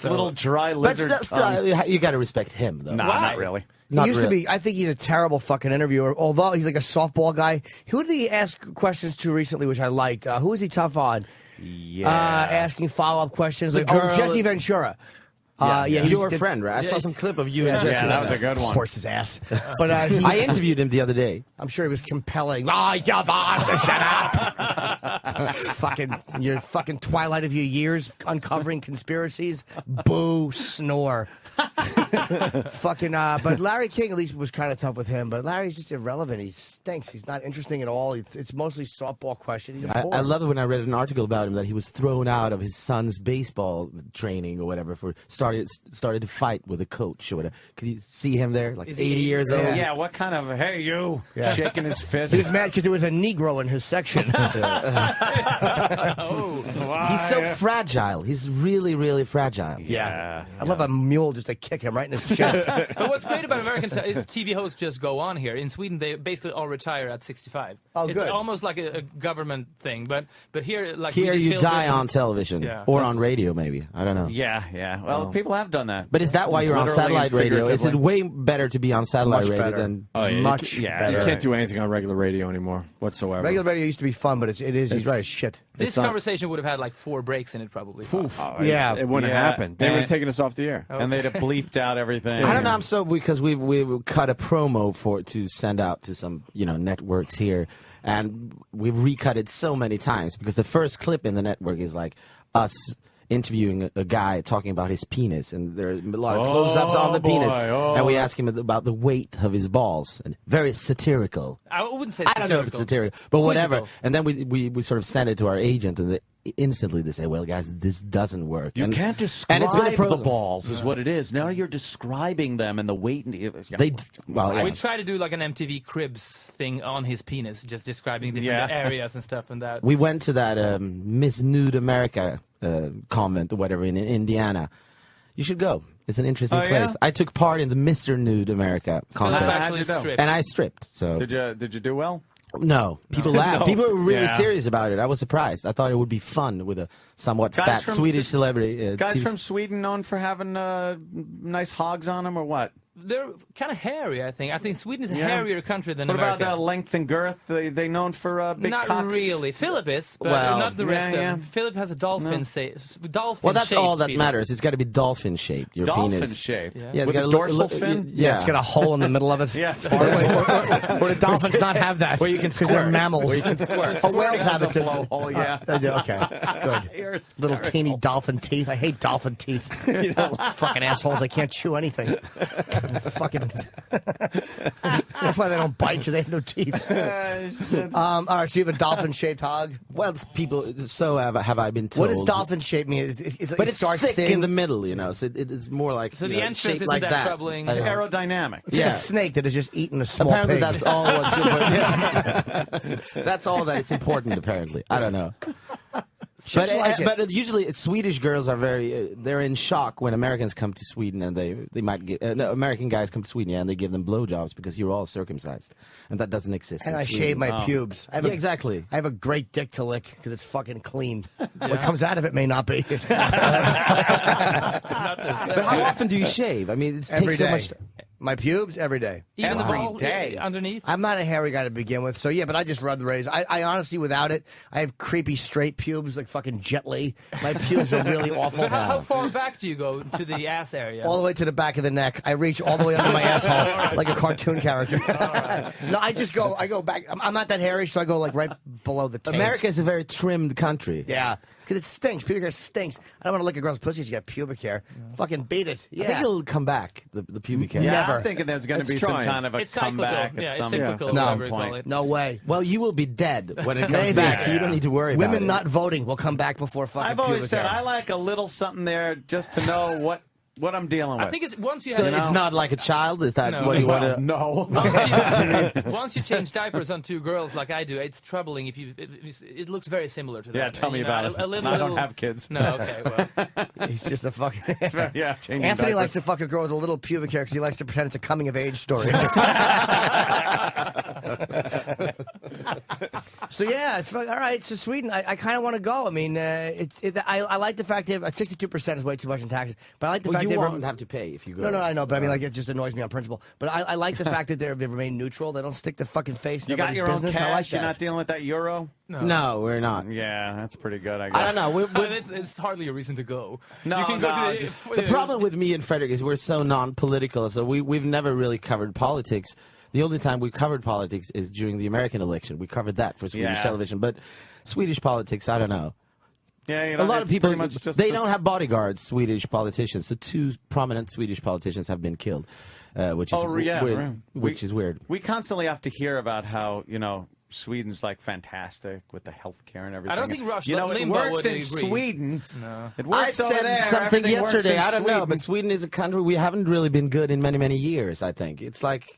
Speaker 2: Little dry
Speaker 7: But
Speaker 2: lizard
Speaker 7: still,
Speaker 2: tongue.
Speaker 7: you got to respect him, though.
Speaker 2: Nah,
Speaker 6: Why?
Speaker 2: not really.
Speaker 7: Not
Speaker 3: he used
Speaker 7: really.
Speaker 3: to be. I think he's a terrible fucking interviewer. Although he's like a softball guy. Who did he ask questions to recently, which I liked? Who was he tough on?
Speaker 2: Yeah.
Speaker 3: Asking follow-up questions. Like,
Speaker 7: girl-
Speaker 3: Jesse Ventura.
Speaker 7: Yeah,
Speaker 3: he
Speaker 7: you were a
Speaker 3: did-
Speaker 7: friend, right? I saw some clip of you
Speaker 3: Yeah,
Speaker 7: and Jesse.
Speaker 2: Yeah, that was a good one.
Speaker 3: Horse's ass. But
Speaker 7: I interviewed him the other day.
Speaker 3: I'm sure he was compelling. Oh, you have to shut up. Fucking your fucking twilight of your years, uncovering conspiracies. Boo, snore. Fucking. But Larry King at least was kind of tough with him. But Larry's just irrelevant. He stinks. He's not interesting at all. It's mostly softball questions. He's a bore.
Speaker 7: I love it when I read an article about him that he was thrown out of his son's baseball training or whatever for started to fight with a coach or whatever. Could you see him there, like
Speaker 6: Is
Speaker 7: 80
Speaker 6: he-
Speaker 7: years old?
Speaker 2: Yeah, what kind of, hey, you,
Speaker 3: Yeah.
Speaker 2: shaking his fist.
Speaker 3: He was mad because there was a Negro in his section.
Speaker 7: He's so fragile. He's really, really fragile.
Speaker 2: Yeah.
Speaker 3: I'd love a mule just to kick him right in his chest.
Speaker 6: But what's great about American is TV hosts just go on here. In Sweden, they basically all retire at 65.
Speaker 3: Oh,
Speaker 6: it's
Speaker 3: good.
Speaker 6: almost like a government thing. But here, like
Speaker 7: Here
Speaker 6: we just
Speaker 7: you
Speaker 6: feel
Speaker 7: die
Speaker 6: that-
Speaker 7: on television
Speaker 6: Yeah.
Speaker 7: or on radio, maybe. I don't know.
Speaker 2: Yeah, yeah. Well, people have done that.
Speaker 7: But is that why you're on
Speaker 2: Literally and
Speaker 7: satellite radio? Is it
Speaker 2: figuratively.
Speaker 7: way better to be on satellite
Speaker 3: Much
Speaker 7: radio
Speaker 3: better.
Speaker 7: than?
Speaker 1: Oh, yeah,
Speaker 3: Much
Speaker 1: you
Speaker 3: better.
Speaker 1: can't do anything on regular radio anymore whatsoever.
Speaker 3: Regular radio used to be fun, but it is. He's right as shit.
Speaker 6: This conversation would have had like 4 breaks in it, probably.
Speaker 3: Yeah.
Speaker 1: It wouldn't have happened. They would have taken us off the air.
Speaker 2: And they'd have bleeped out everything.
Speaker 7: I don't know. I'm so because we cut a promo for it to send out to some networks here, and we've recut it so many times because the first clip in the network is like us interviewing a guy talking about his penis, and there are a lot of close-ups on the penis, and we ask him about the weight of his balls, and very satirical.
Speaker 6: I wouldn't say.
Speaker 7: I don't know if it's satirical, but whatever. And then we sort of send it to our agent, and instantly they say, "Well, guys, this doesn't work."
Speaker 2: You can't describe the balls, is what it is. Now you're describing them and the weight.
Speaker 6: We try to do like an MTV Cribs thing on his penis, just describing different areas and stuff and that.
Speaker 7: We went to that Miss Nude America convent or whatever in Indiana. You should go. It's an interesting place. Yeah? I took part in the Mr. Nude America contest, and I stripped. So
Speaker 2: did you do well?
Speaker 7: No, people laughed. People were really serious about it. I was surprised. I thought it would be fun with a somewhat fat Swedish celebrity.
Speaker 2: Guys from Sweden known for having nice hogs on them, or what?
Speaker 6: They're kind of hairy, I think. I think Sweden is a hairier country than America.
Speaker 2: What about length and girth? They known for big cocks?
Speaker 6: Not really. Filip is, but not the rest of them. Filip has a dolphin dolphin.
Speaker 7: Well, that's all that matters. It's got to be dolphin shaped. Your penis.
Speaker 2: Dolphin shaped.
Speaker 7: Yeah,
Speaker 2: with a dorsal fin.
Speaker 3: Yeah, it's got a hole in the middle of it.
Speaker 2: Yeah.
Speaker 3: Or the dolphins not have that.
Speaker 2: Where you can squirt.
Speaker 3: They're mammals.
Speaker 2: Where you can squirt.
Speaker 3: Oh, whales have it too.
Speaker 2: Yeah.
Speaker 3: Okay. Good. Little teeny dolphin teeth. I hate dolphin teeth. Fucking assholes. I can't chew anything. Fucking. That's why they don't bite, because they have no teeth. All right, so you have a dolphin-shaped hog?
Speaker 7: Well, people. So have I been told.
Speaker 3: What does dolphin-shaped mean?
Speaker 7: It's thick in the middle, so it's more like.
Speaker 6: So the entrance isn't
Speaker 7: like
Speaker 6: that troubling.
Speaker 2: It's aerodynamic.
Speaker 3: It's like a snake that has just eaten a small
Speaker 7: apparently
Speaker 3: pig.
Speaker 7: That's all what's important. That's all that it's important. Apparently, I don't know. But usually Swedish girls are they're in shock when Americans come to Sweden, and they might give American guys come to Sweden and they give them blowjobs because you're all circumcised, and that doesn't exist.
Speaker 3: And
Speaker 7: in
Speaker 3: I
Speaker 7: Sweden.
Speaker 3: shave my pubes.
Speaker 7: Exactly.
Speaker 3: I have a great dick to lick because it's fucking clean. What comes out of it may not be.
Speaker 7: But how often do you shave? I mean, it takes so much.
Speaker 3: My pubes every day.
Speaker 6: Even the ball underneath?
Speaker 3: I'm not a hairy guy to begin with, so yeah, but I just rub the razor. I honestly, without it, I have creepy straight pubes like fucking Jet Li. My pubes are really awful.
Speaker 6: How far back do you go to the ass area?
Speaker 3: All the way to the back of the neck. I reach all the way under my asshole like a cartoon character. No, I go back. I'm not that hairy, so I go like right below the taint.
Speaker 7: America is a very trimmed country.
Speaker 3: Yeah. Because it stinks. Pubic hair stinks. I don't want to lick a girl's pussy if she got pubic hair. Fucking beat it. Yeah.
Speaker 7: I think it'll come back, the pubic hair.
Speaker 2: Yeah,
Speaker 3: Never.
Speaker 2: I'm thinking there's going to be some kind of a comeback at some point.
Speaker 3: No way.
Speaker 7: Well, you will be dead when it comes back, so you don't need to worry about it.
Speaker 3: Women not voting will come back before fucking
Speaker 2: I've always said
Speaker 3: hair.
Speaker 2: I like a little something there just to know what I'm dealing with.
Speaker 6: I think it's once you
Speaker 7: So
Speaker 6: have...
Speaker 7: it's not like a child? Is that
Speaker 6: No.
Speaker 7: what you want to...
Speaker 2: No.
Speaker 6: Once you change diapers on 2 girls like I do, it's troubling if it looks very similar to that.
Speaker 2: Yeah, tell me about it. I don't have kids.
Speaker 6: No, okay, well.
Speaker 3: He's just a fucking...
Speaker 2: Yeah,
Speaker 3: Anthony likes to fuck a girl with a little pubic hair because he likes to pretend it's a coming-of-age story. So yeah, it's all right. So Sweden, I kind of want to go. I mean, I like the fact that 62% is way too much in taxes, but I like the fact
Speaker 7: you
Speaker 3: they
Speaker 7: won't have to pay if you go.
Speaker 3: No, I know, but I mean, like, it just annoys me on principle. But I like the fact that they remain neutral. They don't stick the fucking face.
Speaker 2: You got your own
Speaker 3: business.
Speaker 2: cash.
Speaker 3: I like that.
Speaker 2: You're not dealing with that euro.
Speaker 7: No, we're not.
Speaker 2: Yeah, that's pretty good. I guess.
Speaker 7: I don't know.
Speaker 6: It's hardly a reason to go.
Speaker 2: No,
Speaker 6: you can go to
Speaker 7: the problem with me and Fredrik is we're so non-political, so we've never really covered politics. The only time we covered politics is during the American election. We covered that for Swedish television, but Swedish politics, I don't know.
Speaker 2: Yeah,
Speaker 7: a lot of people, they don't have bodyguards, Swedish politicians. So 2 prominent Swedish politicians have been killed, which is weird. Which is weird.
Speaker 2: We constantly have to hear about how, Sweden's like fantastic with the health care and everything.
Speaker 6: I don't think Russia.
Speaker 2: It works in Sweden.
Speaker 6: No.
Speaker 2: It works
Speaker 7: I
Speaker 2: over
Speaker 7: said
Speaker 2: there.
Speaker 7: something yesterday. I don't know,
Speaker 2: Sweden.
Speaker 7: but Sweden is a country we haven't really been good in many, many years. I think it's like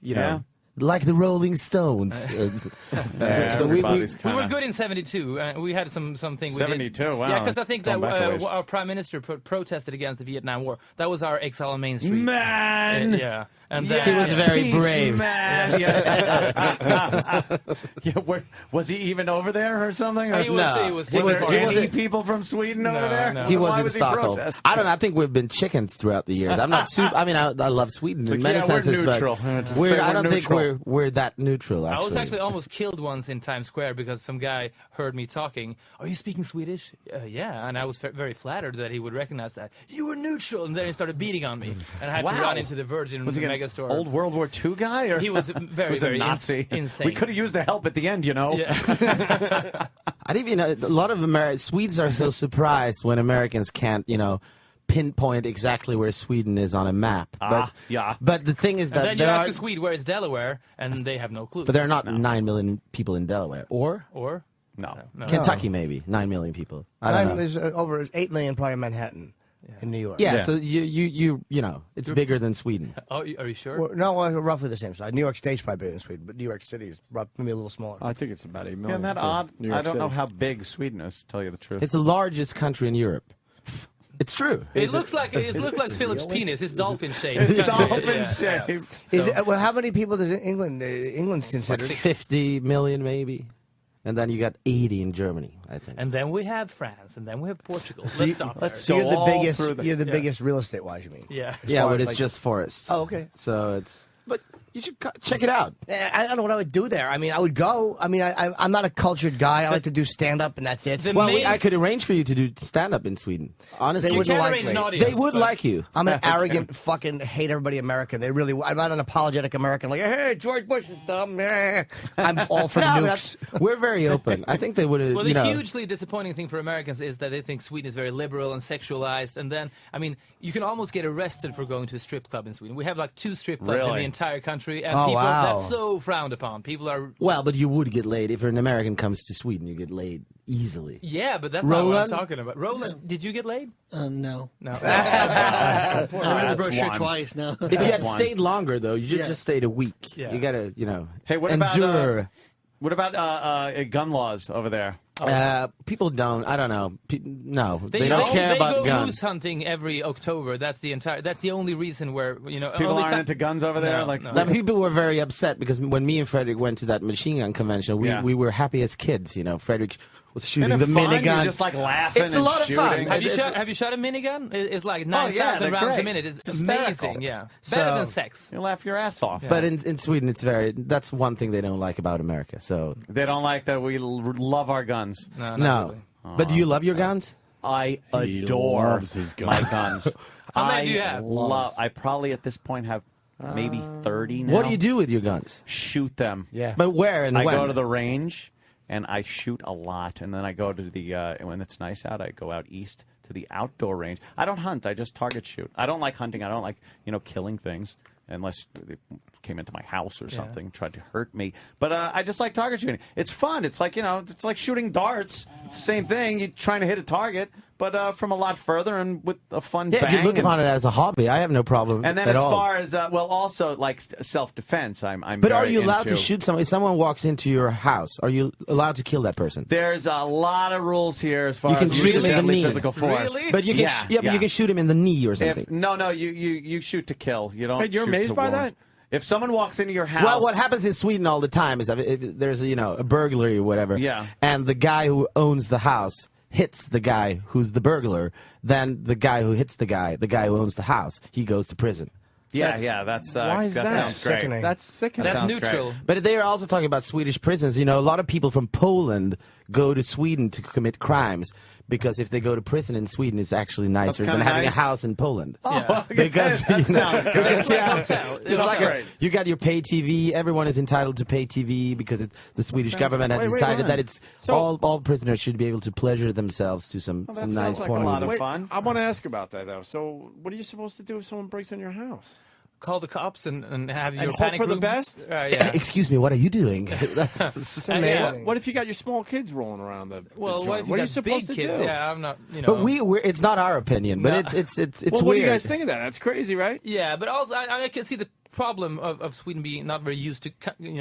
Speaker 7: like the Rolling Stones.
Speaker 6: So we were good in '72. We had something.
Speaker 2: '72. Wow.
Speaker 6: Yeah, because I think that our prime minister protested against the Vietnam War. That was our exile on Main Street.
Speaker 2: Man.
Speaker 6: Yeah. And
Speaker 7: he was very brave.
Speaker 2: Man. Yeah. Was he even over there or something? Or?
Speaker 6: He was
Speaker 2: any people from Sweden over there?
Speaker 6: No.
Speaker 7: He was in Stockholm. I don't know. I think we've been chickens throughout the years. I'm not super. I mean, I love Sweden in many senses,
Speaker 2: we're neutral.
Speaker 7: but I don't think we're we're that neutral. Actually,
Speaker 6: I was actually almost killed once in Times Square because some guy heard me talking. Are you speaking Swedish? Yeah, and I was very flattered that he would recognize that. You were neutral, and then he started beating on me, and I had to run into the Virgin mega store.
Speaker 2: Old World War II guy, or
Speaker 6: he was very
Speaker 2: a Nazi.
Speaker 6: Insane.
Speaker 2: We could have used the help at the end, you know.
Speaker 6: Yeah.
Speaker 7: I didn't even know, a lot of Swedes are so surprised when Americans can't, pinpoint exactly where Sweden is on a map. But the thing is that
Speaker 6: and then you ask a Swede where is Delaware, and they have no clue.
Speaker 7: But there are not 9 million people in Delaware, or
Speaker 2: no.
Speaker 7: Kentucky maybe 9 million people. I don't know.
Speaker 3: There's over 8 million probably in Manhattan. In New York.
Speaker 7: Yeah, so it's bigger than Sweden.
Speaker 6: Oh, are you sure?
Speaker 3: Well, no, roughly the same size. New York State's probably bigger than Sweden, but New York City is maybe a little smaller.
Speaker 1: I think it's about 8 million.
Speaker 2: Isn't that odd? I don't know how big Sweden is, to tell you the truth.
Speaker 7: It's the largest country in Europe. It's true.
Speaker 6: It looks like Philip's penis. It's dolphin shaped.
Speaker 2: It's dolphin shaped.
Speaker 3: Is it, well, how many people does England's considered?
Speaker 7: 50 million maybe. And then you got 80 in Germany, I think.
Speaker 6: And then we have France, and then we have Portugal. Let's stop there.
Speaker 3: So you're the biggest real estate wise, you mean?
Speaker 6: Yeah.
Speaker 7: Yeah, but it's just forests.
Speaker 3: Oh, okay.
Speaker 7: So it's... But you should check it out.
Speaker 3: I don't know what I would do there. I mean, I would go. I mean, I'm not a cultured guy. I like to do stand-up, and that's it.
Speaker 7: I could arrange for you to do stand-up in Sweden. Honestly.
Speaker 3: They wouldn't like me.
Speaker 7: They would like you.
Speaker 3: I'm an arrogant, fucking hate everybody American. They really. I'm not an apologetic American. Like, hey, George Bush is dumb. I'm all for nukes.
Speaker 7: We're very open. I think they would have.
Speaker 6: Well, the hugely disappointing thing for Americans is that they think Sweden is very liberal and sexualized, and then you can almost get arrested for going to a strip club in Sweden. We have like 2 strip clubs in the entire country, and that's so frowned upon. People are
Speaker 7: but you would get laid if an American comes to Sweden. You get laid easily.
Speaker 6: Yeah, but that's not what I'm talking about. Roland, did you get laid?
Speaker 5: No.
Speaker 6: I
Speaker 5: read the brochure twice. No.
Speaker 7: If you had stayed longer, though, you just stayed a week.
Speaker 6: Yeah.
Speaker 7: You gotta,
Speaker 2: Hey, what
Speaker 7: endure.
Speaker 2: What about gun laws over there?
Speaker 7: People don't. I don't know. No,
Speaker 6: they
Speaker 7: don't care about
Speaker 6: guns. They go
Speaker 7: guns.
Speaker 6: moose hunting every October. That's the only reason where
Speaker 2: people aren't into guns over there.
Speaker 7: People were very upset because when me and Fredrik went to that machine gun convention, we were happy as kids. Fredrik was shooting the minigun.
Speaker 2: You're just like laughing.
Speaker 7: It's a lot of fun.
Speaker 6: Have you shot a minigun? It's like 9,000 rounds a minute. It's amazing. Yeah, better than sex.
Speaker 2: You laugh your ass off.
Speaker 7: Yeah. But in Sweden, that's one thing they don't like about America. So
Speaker 2: they don't like that we love our guns.
Speaker 7: No. Really. But do you love your guns?
Speaker 2: I adore my guns.
Speaker 6: How many do you have?
Speaker 2: I probably at this point have maybe 30 now.
Speaker 7: What do you do with your guns?
Speaker 2: Shoot them.
Speaker 3: Yeah.
Speaker 7: But where and when?
Speaker 2: I go to the range and I shoot a lot, and then I go to the when it's nice out, I go out east to the outdoor range. I don't hunt. I just target shoot. I don't like hunting. I don't like killing things unless they came into my house or something, tried to hurt me. But I just like target shooting. It's fun. It's like it's like shooting darts. It's the same thing. You're trying to hit a target, but from a lot further and with a fun bang.
Speaker 7: If you look upon it as a hobby, I have no problem.
Speaker 2: And then as far as also like self-defense, I'm.
Speaker 7: But are you allowed to shoot someone? If someone walks into your house, are you allowed to kill that person?
Speaker 2: There's a lot of rules here as far as
Speaker 7: you can shoot him in the knee.
Speaker 2: Physical force.
Speaker 6: Really?
Speaker 7: But you can, but you can shoot him in the knee or something.
Speaker 2: No, you shoot to kill. You don't.
Speaker 1: Hey, you're amazed by that?
Speaker 2: If someone walks into your house...
Speaker 7: Well, what happens in Sweden all the time is if there's a burglary or whatever,
Speaker 2: yeah,
Speaker 7: and the guy who owns the house hits the guy who's the burglar, then the guy who hits the guy who owns the house, he goes to prison.
Speaker 2: That's
Speaker 1: why is that
Speaker 2: sounds
Speaker 1: sickening?
Speaker 2: Great.
Speaker 1: That's sickening.
Speaker 6: That's neutral.
Speaker 2: Great.
Speaker 7: But they are also talking about Swedish prisons. A lot of people from Poland go to Sweden to commit crimes. Because if they go to prison in Sweden, it's actually nicer than having a house in Poland.
Speaker 2: Oh,
Speaker 7: because you got your pay TV. Everyone is entitled to pay TV because the Swedish government has decided that it's all prisoners should be able to pleasure themselves to some nice porn.
Speaker 2: A lot of fun.
Speaker 1: I want to ask about that though. So, what are you supposed to do if someone breaks in your house?
Speaker 6: Call the cops and have your
Speaker 1: hope
Speaker 6: panic
Speaker 1: for the
Speaker 6: room.
Speaker 1: best?
Speaker 6: Yeah.
Speaker 7: Excuse me, what are you doing? That's
Speaker 1: amazing. What if you got your small kids rolling around the
Speaker 6: Well,
Speaker 1: joint?
Speaker 6: what
Speaker 1: are you
Speaker 6: got
Speaker 1: supposed
Speaker 6: big
Speaker 1: to
Speaker 6: kids?
Speaker 1: do?
Speaker 6: Yeah, I'm not.
Speaker 7: But it's not our opinion. But
Speaker 6: No.
Speaker 7: it's
Speaker 1: well, what
Speaker 7: weird.
Speaker 1: do you guys think of that? That's crazy, right?
Speaker 6: Yeah, but also I can see the problem of Sweden being not very used to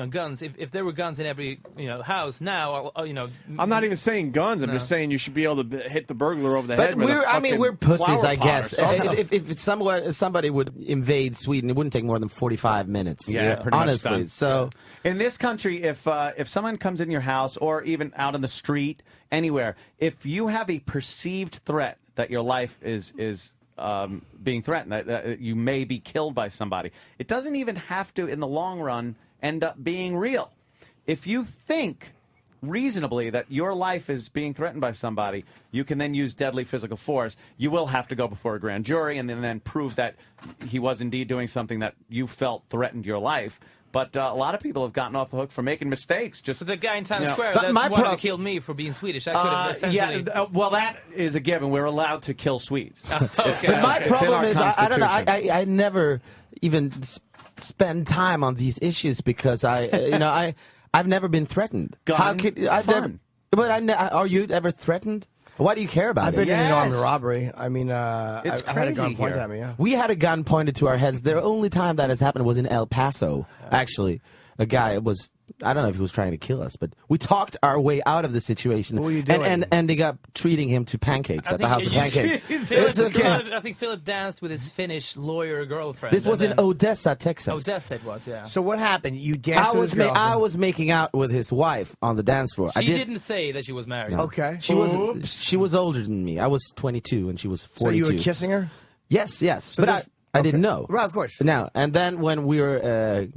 Speaker 6: guns. If there were guns in every house now,
Speaker 1: I'm not even saying guns. I'm just saying you should be able to hit the burglar over the head.
Speaker 7: But we're pussies, I guess.
Speaker 1: If
Speaker 7: somebody would invade Sweden, it wouldn't take more than 45 minutes.
Speaker 2: Yeah, pretty
Speaker 7: honestly.
Speaker 2: much done.
Speaker 7: So
Speaker 2: in this country, if someone comes in your house or even out on the street, anywhere, if you have a perceived threat that your life is being threatened, that you may be killed by somebody, it doesn't even have to, in the long run, end up being real. If you think reasonably that your life is being threatened by somebody, you can then use deadly physical force. You will have to go before a grand jury and then prove that he was indeed doing something that you felt threatened your life. But a lot of people have gotten off the hook for making mistakes. Just
Speaker 6: so the guy in Times
Speaker 2: you know,
Speaker 6: Square that wanted to kill me for being Swedish. I could have essentially.
Speaker 2: Yeah, well, that is a given. We're allowed to kill Swedes.
Speaker 7: But my problem is, I don't know. I never even spend time on these issues because I've never been threatened.
Speaker 2: How could I've never?
Speaker 7: But are you ever threatened? Why do you care about
Speaker 3: I've
Speaker 7: it?
Speaker 3: been in an armed robbery. I mean,
Speaker 2: it's
Speaker 3: I had a gun pointed at me. Yeah.
Speaker 7: We had a gun pointed to our heads. The only time that has happened was in El Paso. Actually, a guy was. I don't know if he was trying to kill us, but we talked our way out of the situation.
Speaker 3: What were you doing?
Speaker 7: And ending up treating him to pancakes at the House of Pancakes.
Speaker 6: I think Filip danced with his Finnish lawyer girlfriend.
Speaker 7: This was in Odessa, Texas.
Speaker 6: Odessa it was, yeah.
Speaker 3: So what happened? You danced with his girlfriend.
Speaker 7: I was making out with his wife on the dance floor.
Speaker 6: She didn't say that she was married.
Speaker 7: No.
Speaker 3: Okay.
Speaker 7: She was older than me. I was 22 and she was 42.
Speaker 3: So you were kissing her?
Speaker 7: Yes.
Speaker 3: So
Speaker 7: but I didn't know.
Speaker 3: Right, of course.
Speaker 7: Now, and then when we were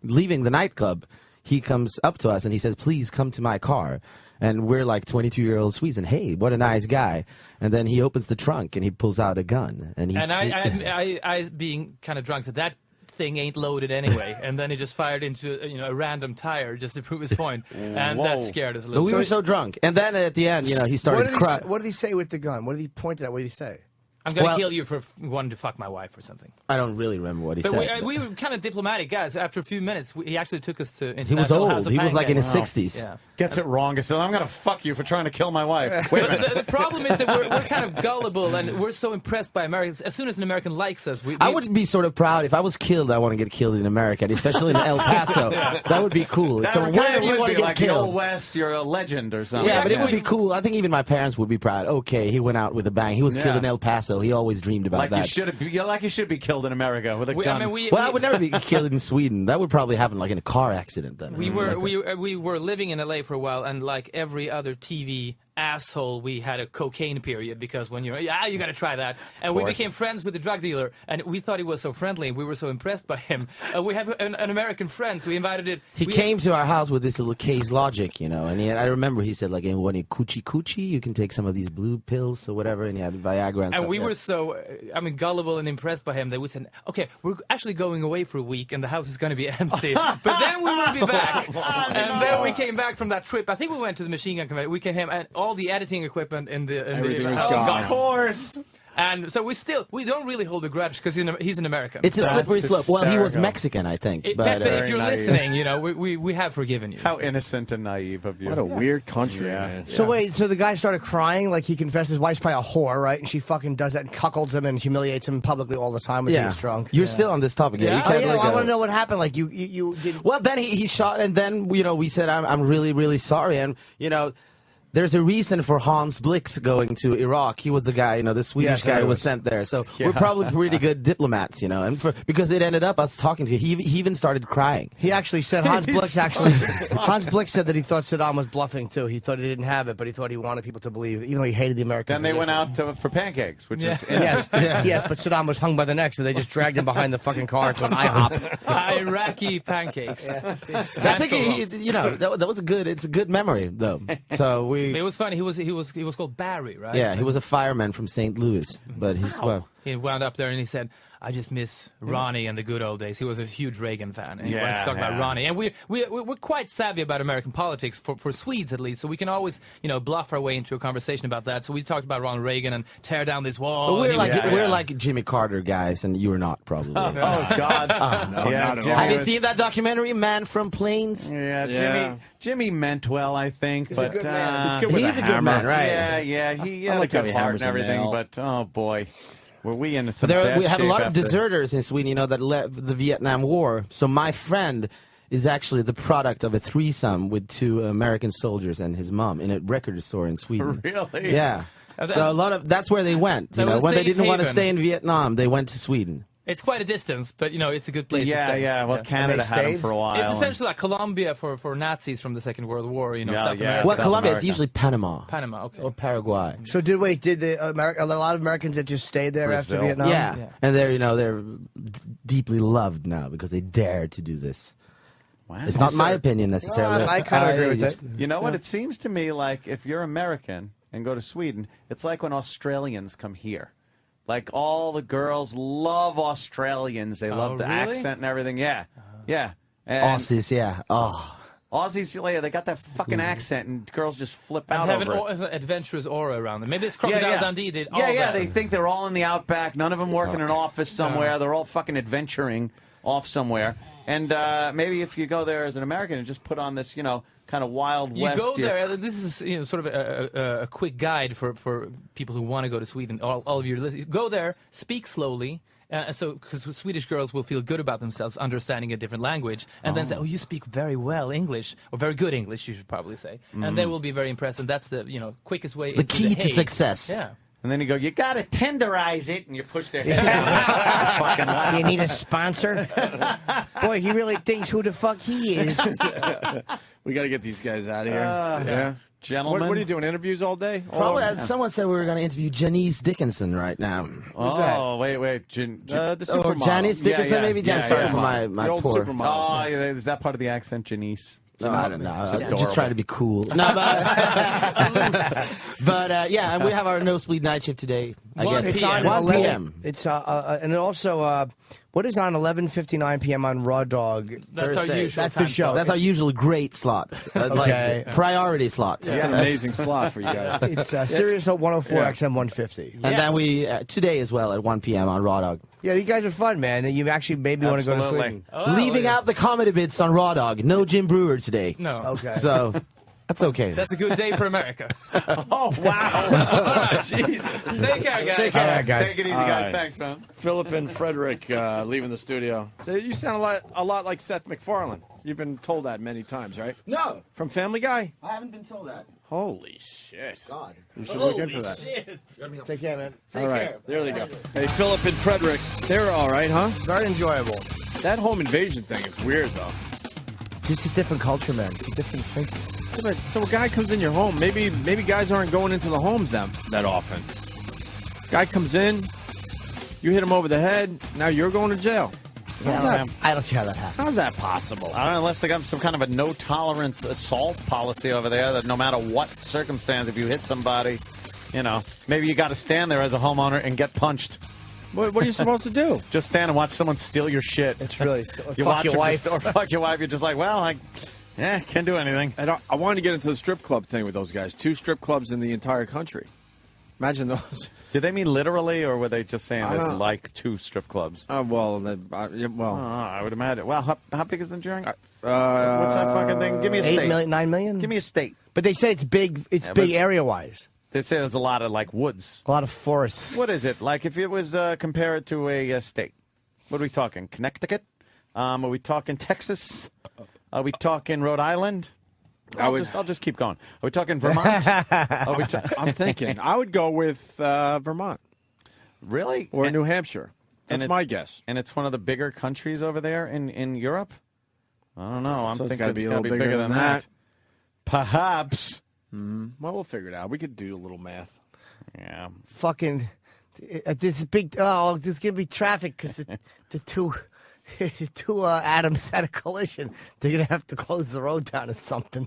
Speaker 7: leaving the nightclub, he comes up to us and he says, "Please come to my car." And we're like 22-year-old Swedes, and hey, what a nice guy. And then he opens the trunk and he pulls out a gun. And
Speaker 6: I being kind of drunk, said that thing ain't loaded anyway. And then he just fired into a random tire just to prove his point. And that scared us a little.
Speaker 7: We were so drunk. And then at the end, he started crying.
Speaker 3: What did he say with the gun? What did he point at? What did he say?
Speaker 6: I'm going to kill you for wanting to fuck my wife or something.
Speaker 7: I don't really remember what he said.
Speaker 6: We were kind of diplomatic guys. After a few minutes, he actually took us to
Speaker 7: He was old.
Speaker 6: House of
Speaker 7: He was like in his
Speaker 6: Pancakes.
Speaker 7: 60s.
Speaker 6: Yeah.
Speaker 2: Gets it wrong. He said, "I'm going to fuck you for trying to kill my wife." Wait a minute.
Speaker 6: The problem is that we're kind of gullible, and we're so impressed by Americans. As soon as an American likes us,
Speaker 7: I would be sort of proud if I was killed. I want to get killed in America, and especially in El Paso. That would be cool. So wherever you want to get
Speaker 2: like
Speaker 7: killed,
Speaker 2: the Old West, you're a legend or something.
Speaker 7: Yeah, but it would be cool. I think even my parents would be proud. Okay, he went out with a bang. He was killed in El Paso. He always dreamed about that.
Speaker 2: You should be killed in America with a gun.
Speaker 7: I would never be killed in Sweden. That would probably happen like in a car accident. Then
Speaker 6: we were living in LA for a while, and like every other TV asshole, we had a cocaine period because when you got to try that, and we became friends with the drug dealer, and we thought he was so friendly, and we were so impressed by him. We have an American friend, so we invited it.
Speaker 7: He came to our house with this little case logic, and I remember he said like, "When you coochie, you can take some of these blue pills or whatever," and he had Viagra and stuff.
Speaker 6: And we were so, gullible and impressed by him that we said, "Okay, we're actually going away for a week, and the house is going to be empty, but then we will be back." And then we came back from that trip. I think we went to the machine gun convention. We came home, and all the editing equipment
Speaker 1: everything was gone.
Speaker 2: Of course.
Speaker 6: And so we don't really hold a grudge because he's an American.
Speaker 7: It's a slippery slope. Well, he was Mexican, I think.
Speaker 6: But if you're listening, we have forgiven you.
Speaker 2: How innocent and naive of you.
Speaker 1: What a weird country, man.
Speaker 3: So wait, so the guy started crying, like he confessed his wife's probably a whore, right? And she fucking does that and cuckolds him and humiliates him publicly all the time when he's drunk.
Speaker 7: You're still on this topic.
Speaker 3: Yeah, I want to know what happened. Like you did.
Speaker 7: Well, then he shot, and then we said, I'm really, really sorry, and there's a reason for Hans Blix going to Iraq. He was the guy, the Swedish guy who was sent there. So we're probably pretty good diplomats, and because it ended up us talking to him. He even started crying.
Speaker 3: He actually said Hans Blix said that he thought Saddam was bluffing too. He thought he didn't have it, but he thought he wanted people to believe, even though he hated the American.
Speaker 2: Then they went out for pancakes, which is
Speaker 3: yes, but Saddam was hung by the neck, so they just dragged him behind the fucking car to an IHOP.
Speaker 6: Iraqi pancakes.
Speaker 7: I think that was a good. It's a good memory though. So
Speaker 6: it was funny. He was called Barry, right?
Speaker 7: Yeah, he was a fireman from St. Louis, but
Speaker 6: he wound up there and he said, "I just miss Ronnie and the good old days." He was a huge Reagan fan, and he wanted to talk about Ronnie. And we're quite savvy about American politics for Swedes at least, so we can always bluff our way into a conversation about that. So we talked about Ronald Reagan and tear down this wall.
Speaker 7: But we're like Jimmy Carter guys, and you're not probably.
Speaker 2: Oh God!
Speaker 7: Have you seen that documentary, Man from Plains?
Speaker 2: Yeah, Jimmy meant well, I think.
Speaker 3: He's
Speaker 2: but
Speaker 3: a good man.
Speaker 2: he's
Speaker 7: a good man, right?
Speaker 2: Yeah. He had a good heart and everything, but oh boy. Were we in some
Speaker 7: we had a lot of deserters in Sweden, that left the Vietnam War. So my friend is actually the product of a threesome with 2 American soldiers and his mom in a record store in Sweden.
Speaker 2: Really?
Speaker 7: Yeah. So that's where they went. When they didn't want to stay in Vietnam, they went to Sweden.
Speaker 6: It's quite a distance, but it's a good place to stay.
Speaker 2: Yeah. Well, Canada had them for a while.
Speaker 6: It's essentially like Colombia for Nazis from the Second World War. South America.
Speaker 7: Well, Colombia, it's usually Panama.
Speaker 6: Panama, okay.
Speaker 7: Or Paraguay.
Speaker 3: So did a lot of Americans that just stayed there after Vietnam?
Speaker 7: Yeah. And they're deeply loved now because they dared to do this.
Speaker 2: Wow.
Speaker 7: It's not my opinion necessarily.
Speaker 3: I kind of agree with that.
Speaker 2: You know what? It seems to me like if you're American and go to Sweden, it's like when Australians come here. Like all the girls love Australians. They love the
Speaker 6: really?
Speaker 2: accent and everything. Yeah. Yeah. And
Speaker 7: Aussies, yeah. Oh.
Speaker 2: Aussies, yeah, they got that fucking accent, and girls just flip out
Speaker 6: And have
Speaker 2: over it.
Speaker 6: an adventurous aura around them. Maybe it's Crocodile Dundee did all
Speaker 2: Yeah,
Speaker 6: that.
Speaker 2: they think they're all in the outback. None of them work in an office somewhere. They're all fucking adventuring off somewhere. And maybe if you go there as an American and just put on this, kind of Wild
Speaker 6: You
Speaker 2: West.
Speaker 6: go there. This is sort of a quick guide for people who want to go to Sweden. All of you listeners, go there, speak slowly. Because Swedish girls will feel good about themselves understanding a different language, and then say, "Oh, you speak very well English, or very good English," you should probably say, and they will be very impressed. And that's the quickest way.
Speaker 7: The key to success.
Speaker 6: Yeah.
Speaker 2: And then you go, you got to tenderize it, and you push their head down. Fucking laugh.
Speaker 3: You need a sponsor? Boy, he really thinks who the fuck he is.
Speaker 1: We got to get these guys out of here. Yeah.
Speaker 2: Gentlemen.
Speaker 1: What are you doing? Interviews all day?
Speaker 7: Probably, someone said we were going to interview Janice Dickinson right now.
Speaker 1: Who's that?
Speaker 2: Wait.
Speaker 1: The
Speaker 7: Or
Speaker 1: supermodel.
Speaker 7: Janice Dickinson, maybe?
Speaker 2: Yeah,
Speaker 7: Sorry
Speaker 2: yeah.
Speaker 7: for my
Speaker 1: The old
Speaker 7: poor...
Speaker 1: supermodel.
Speaker 2: Oh, yeah, is that part of the accent, Janice?
Speaker 7: No, I don't know. I'm
Speaker 2: adorable.
Speaker 7: just trying to be cool. No, but yeah, and we have our No Sleep Night Shift today. I
Speaker 6: 1
Speaker 7: guess
Speaker 3: It's
Speaker 6: PM.
Speaker 3: on
Speaker 7: 1 p.m.
Speaker 3: It's and also what is on 11:59 p.m. on Raw Dog?
Speaker 6: That's our
Speaker 7: Thursday.
Speaker 6: usual
Speaker 3: That's the
Speaker 6: time
Speaker 3: show.
Speaker 7: That's our usual great slot,
Speaker 3: Okay.
Speaker 7: like priority slots.
Speaker 1: It's an amazing slot for you guys.
Speaker 3: It's Sirius 104
Speaker 1: Yeah.
Speaker 3: XM 150.
Speaker 7: And then we today as well at 1 p.m. on Raw Dog.
Speaker 3: Yeah, you guys are fun, man. You actually made me want to go to
Speaker 2: Absolutely.
Speaker 3: Sweden.
Speaker 6: Oh,
Speaker 7: Leaving
Speaker 6: yeah.
Speaker 7: out the comedy bits on Raw Dog. No Jim Brewer today.
Speaker 6: No.
Speaker 3: Okay.
Speaker 7: So that's okay.
Speaker 6: That's a good day for America.
Speaker 2: Oh, wow. Jesus.
Speaker 6: Take care, guys.
Speaker 2: Take care.
Speaker 3: All right, guys.
Speaker 2: Take it easy,
Speaker 1: All
Speaker 2: guys.
Speaker 1: right.
Speaker 2: Thanks, man.
Speaker 1: Philip and Fredrik leaving the studio. So you sound a lot like Seth MacFarlane. You've been told that many times, right?
Speaker 7: No,
Speaker 1: From Family Guy?
Speaker 7: I haven't been told that.
Speaker 1: Holy shit.
Speaker 7: God.
Speaker 1: You should look into that.
Speaker 3: Take care, man.
Speaker 1: All right, there they go. Hey, Philip and Fredrik, they're all right, huh?
Speaker 3: Very enjoyable.
Speaker 1: That home invasion thing is weird, though.
Speaker 3: Just a different culture, man. It's a different thinking.
Speaker 1: So a guy comes in your home. Maybe guys aren't going into the homes that often. Guy comes in, you hit him over the head. Now you're going to jail.
Speaker 3: I don't see how that happens.
Speaker 1: How's that possible?
Speaker 2: I don't know, unless they got some kind of a no-tolerance assault policy over there that no matter what circumstance, if you hit somebody, maybe you got to stand there as a homeowner and get punched.
Speaker 1: What are you supposed to do?
Speaker 2: Just stand and watch someone steal your shit.
Speaker 3: It's really
Speaker 2: You
Speaker 3: fuck
Speaker 2: watch
Speaker 3: your
Speaker 2: them
Speaker 3: wife.
Speaker 2: or fuck your wife. You're just like, well, can't do anything.
Speaker 1: I wanted to get into the strip club thing with those guys. 2 strip clubs in the entire country. Imagine those.
Speaker 2: Did they mean literally, or were they just saying
Speaker 1: I
Speaker 2: there's
Speaker 1: don't know.
Speaker 2: like 2 strip clubs?
Speaker 1: I
Speaker 2: I would imagine. Well, how big is the jury? What's
Speaker 1: what's
Speaker 2: that fucking thing? Give me a
Speaker 3: 8
Speaker 2: state.
Speaker 3: million, 9 million?
Speaker 2: Give me a state.
Speaker 3: But they say it's big. It's
Speaker 2: Yeah,
Speaker 3: big
Speaker 2: but-
Speaker 3: area-wise.
Speaker 2: They say there's a lot of like woods.
Speaker 3: A lot of forests.
Speaker 2: What is it like if it was compared to a state? What are we talking? Connecticut? Are we talking Texas? Are we talking Rhode Island? I'll just keep going. Are we talking Vermont?
Speaker 1: I'm thinking I would go with Vermont
Speaker 2: Really?
Speaker 1: or New Hampshire. That's my guess.
Speaker 2: And it's one of the bigger countries over there in Europe? I don't know. I'm
Speaker 1: So it's
Speaker 2: thinking
Speaker 1: gotta be
Speaker 2: it's
Speaker 1: a
Speaker 2: got to
Speaker 1: little
Speaker 2: be bigger than that. Perhaps.
Speaker 1: Well, we'll figure it out. We could do a little math.
Speaker 2: Yeah.
Speaker 3: Fucking. This big. Oh, there's gonna be traffic because the two atoms had a collision. They're gonna have to close the road down or something.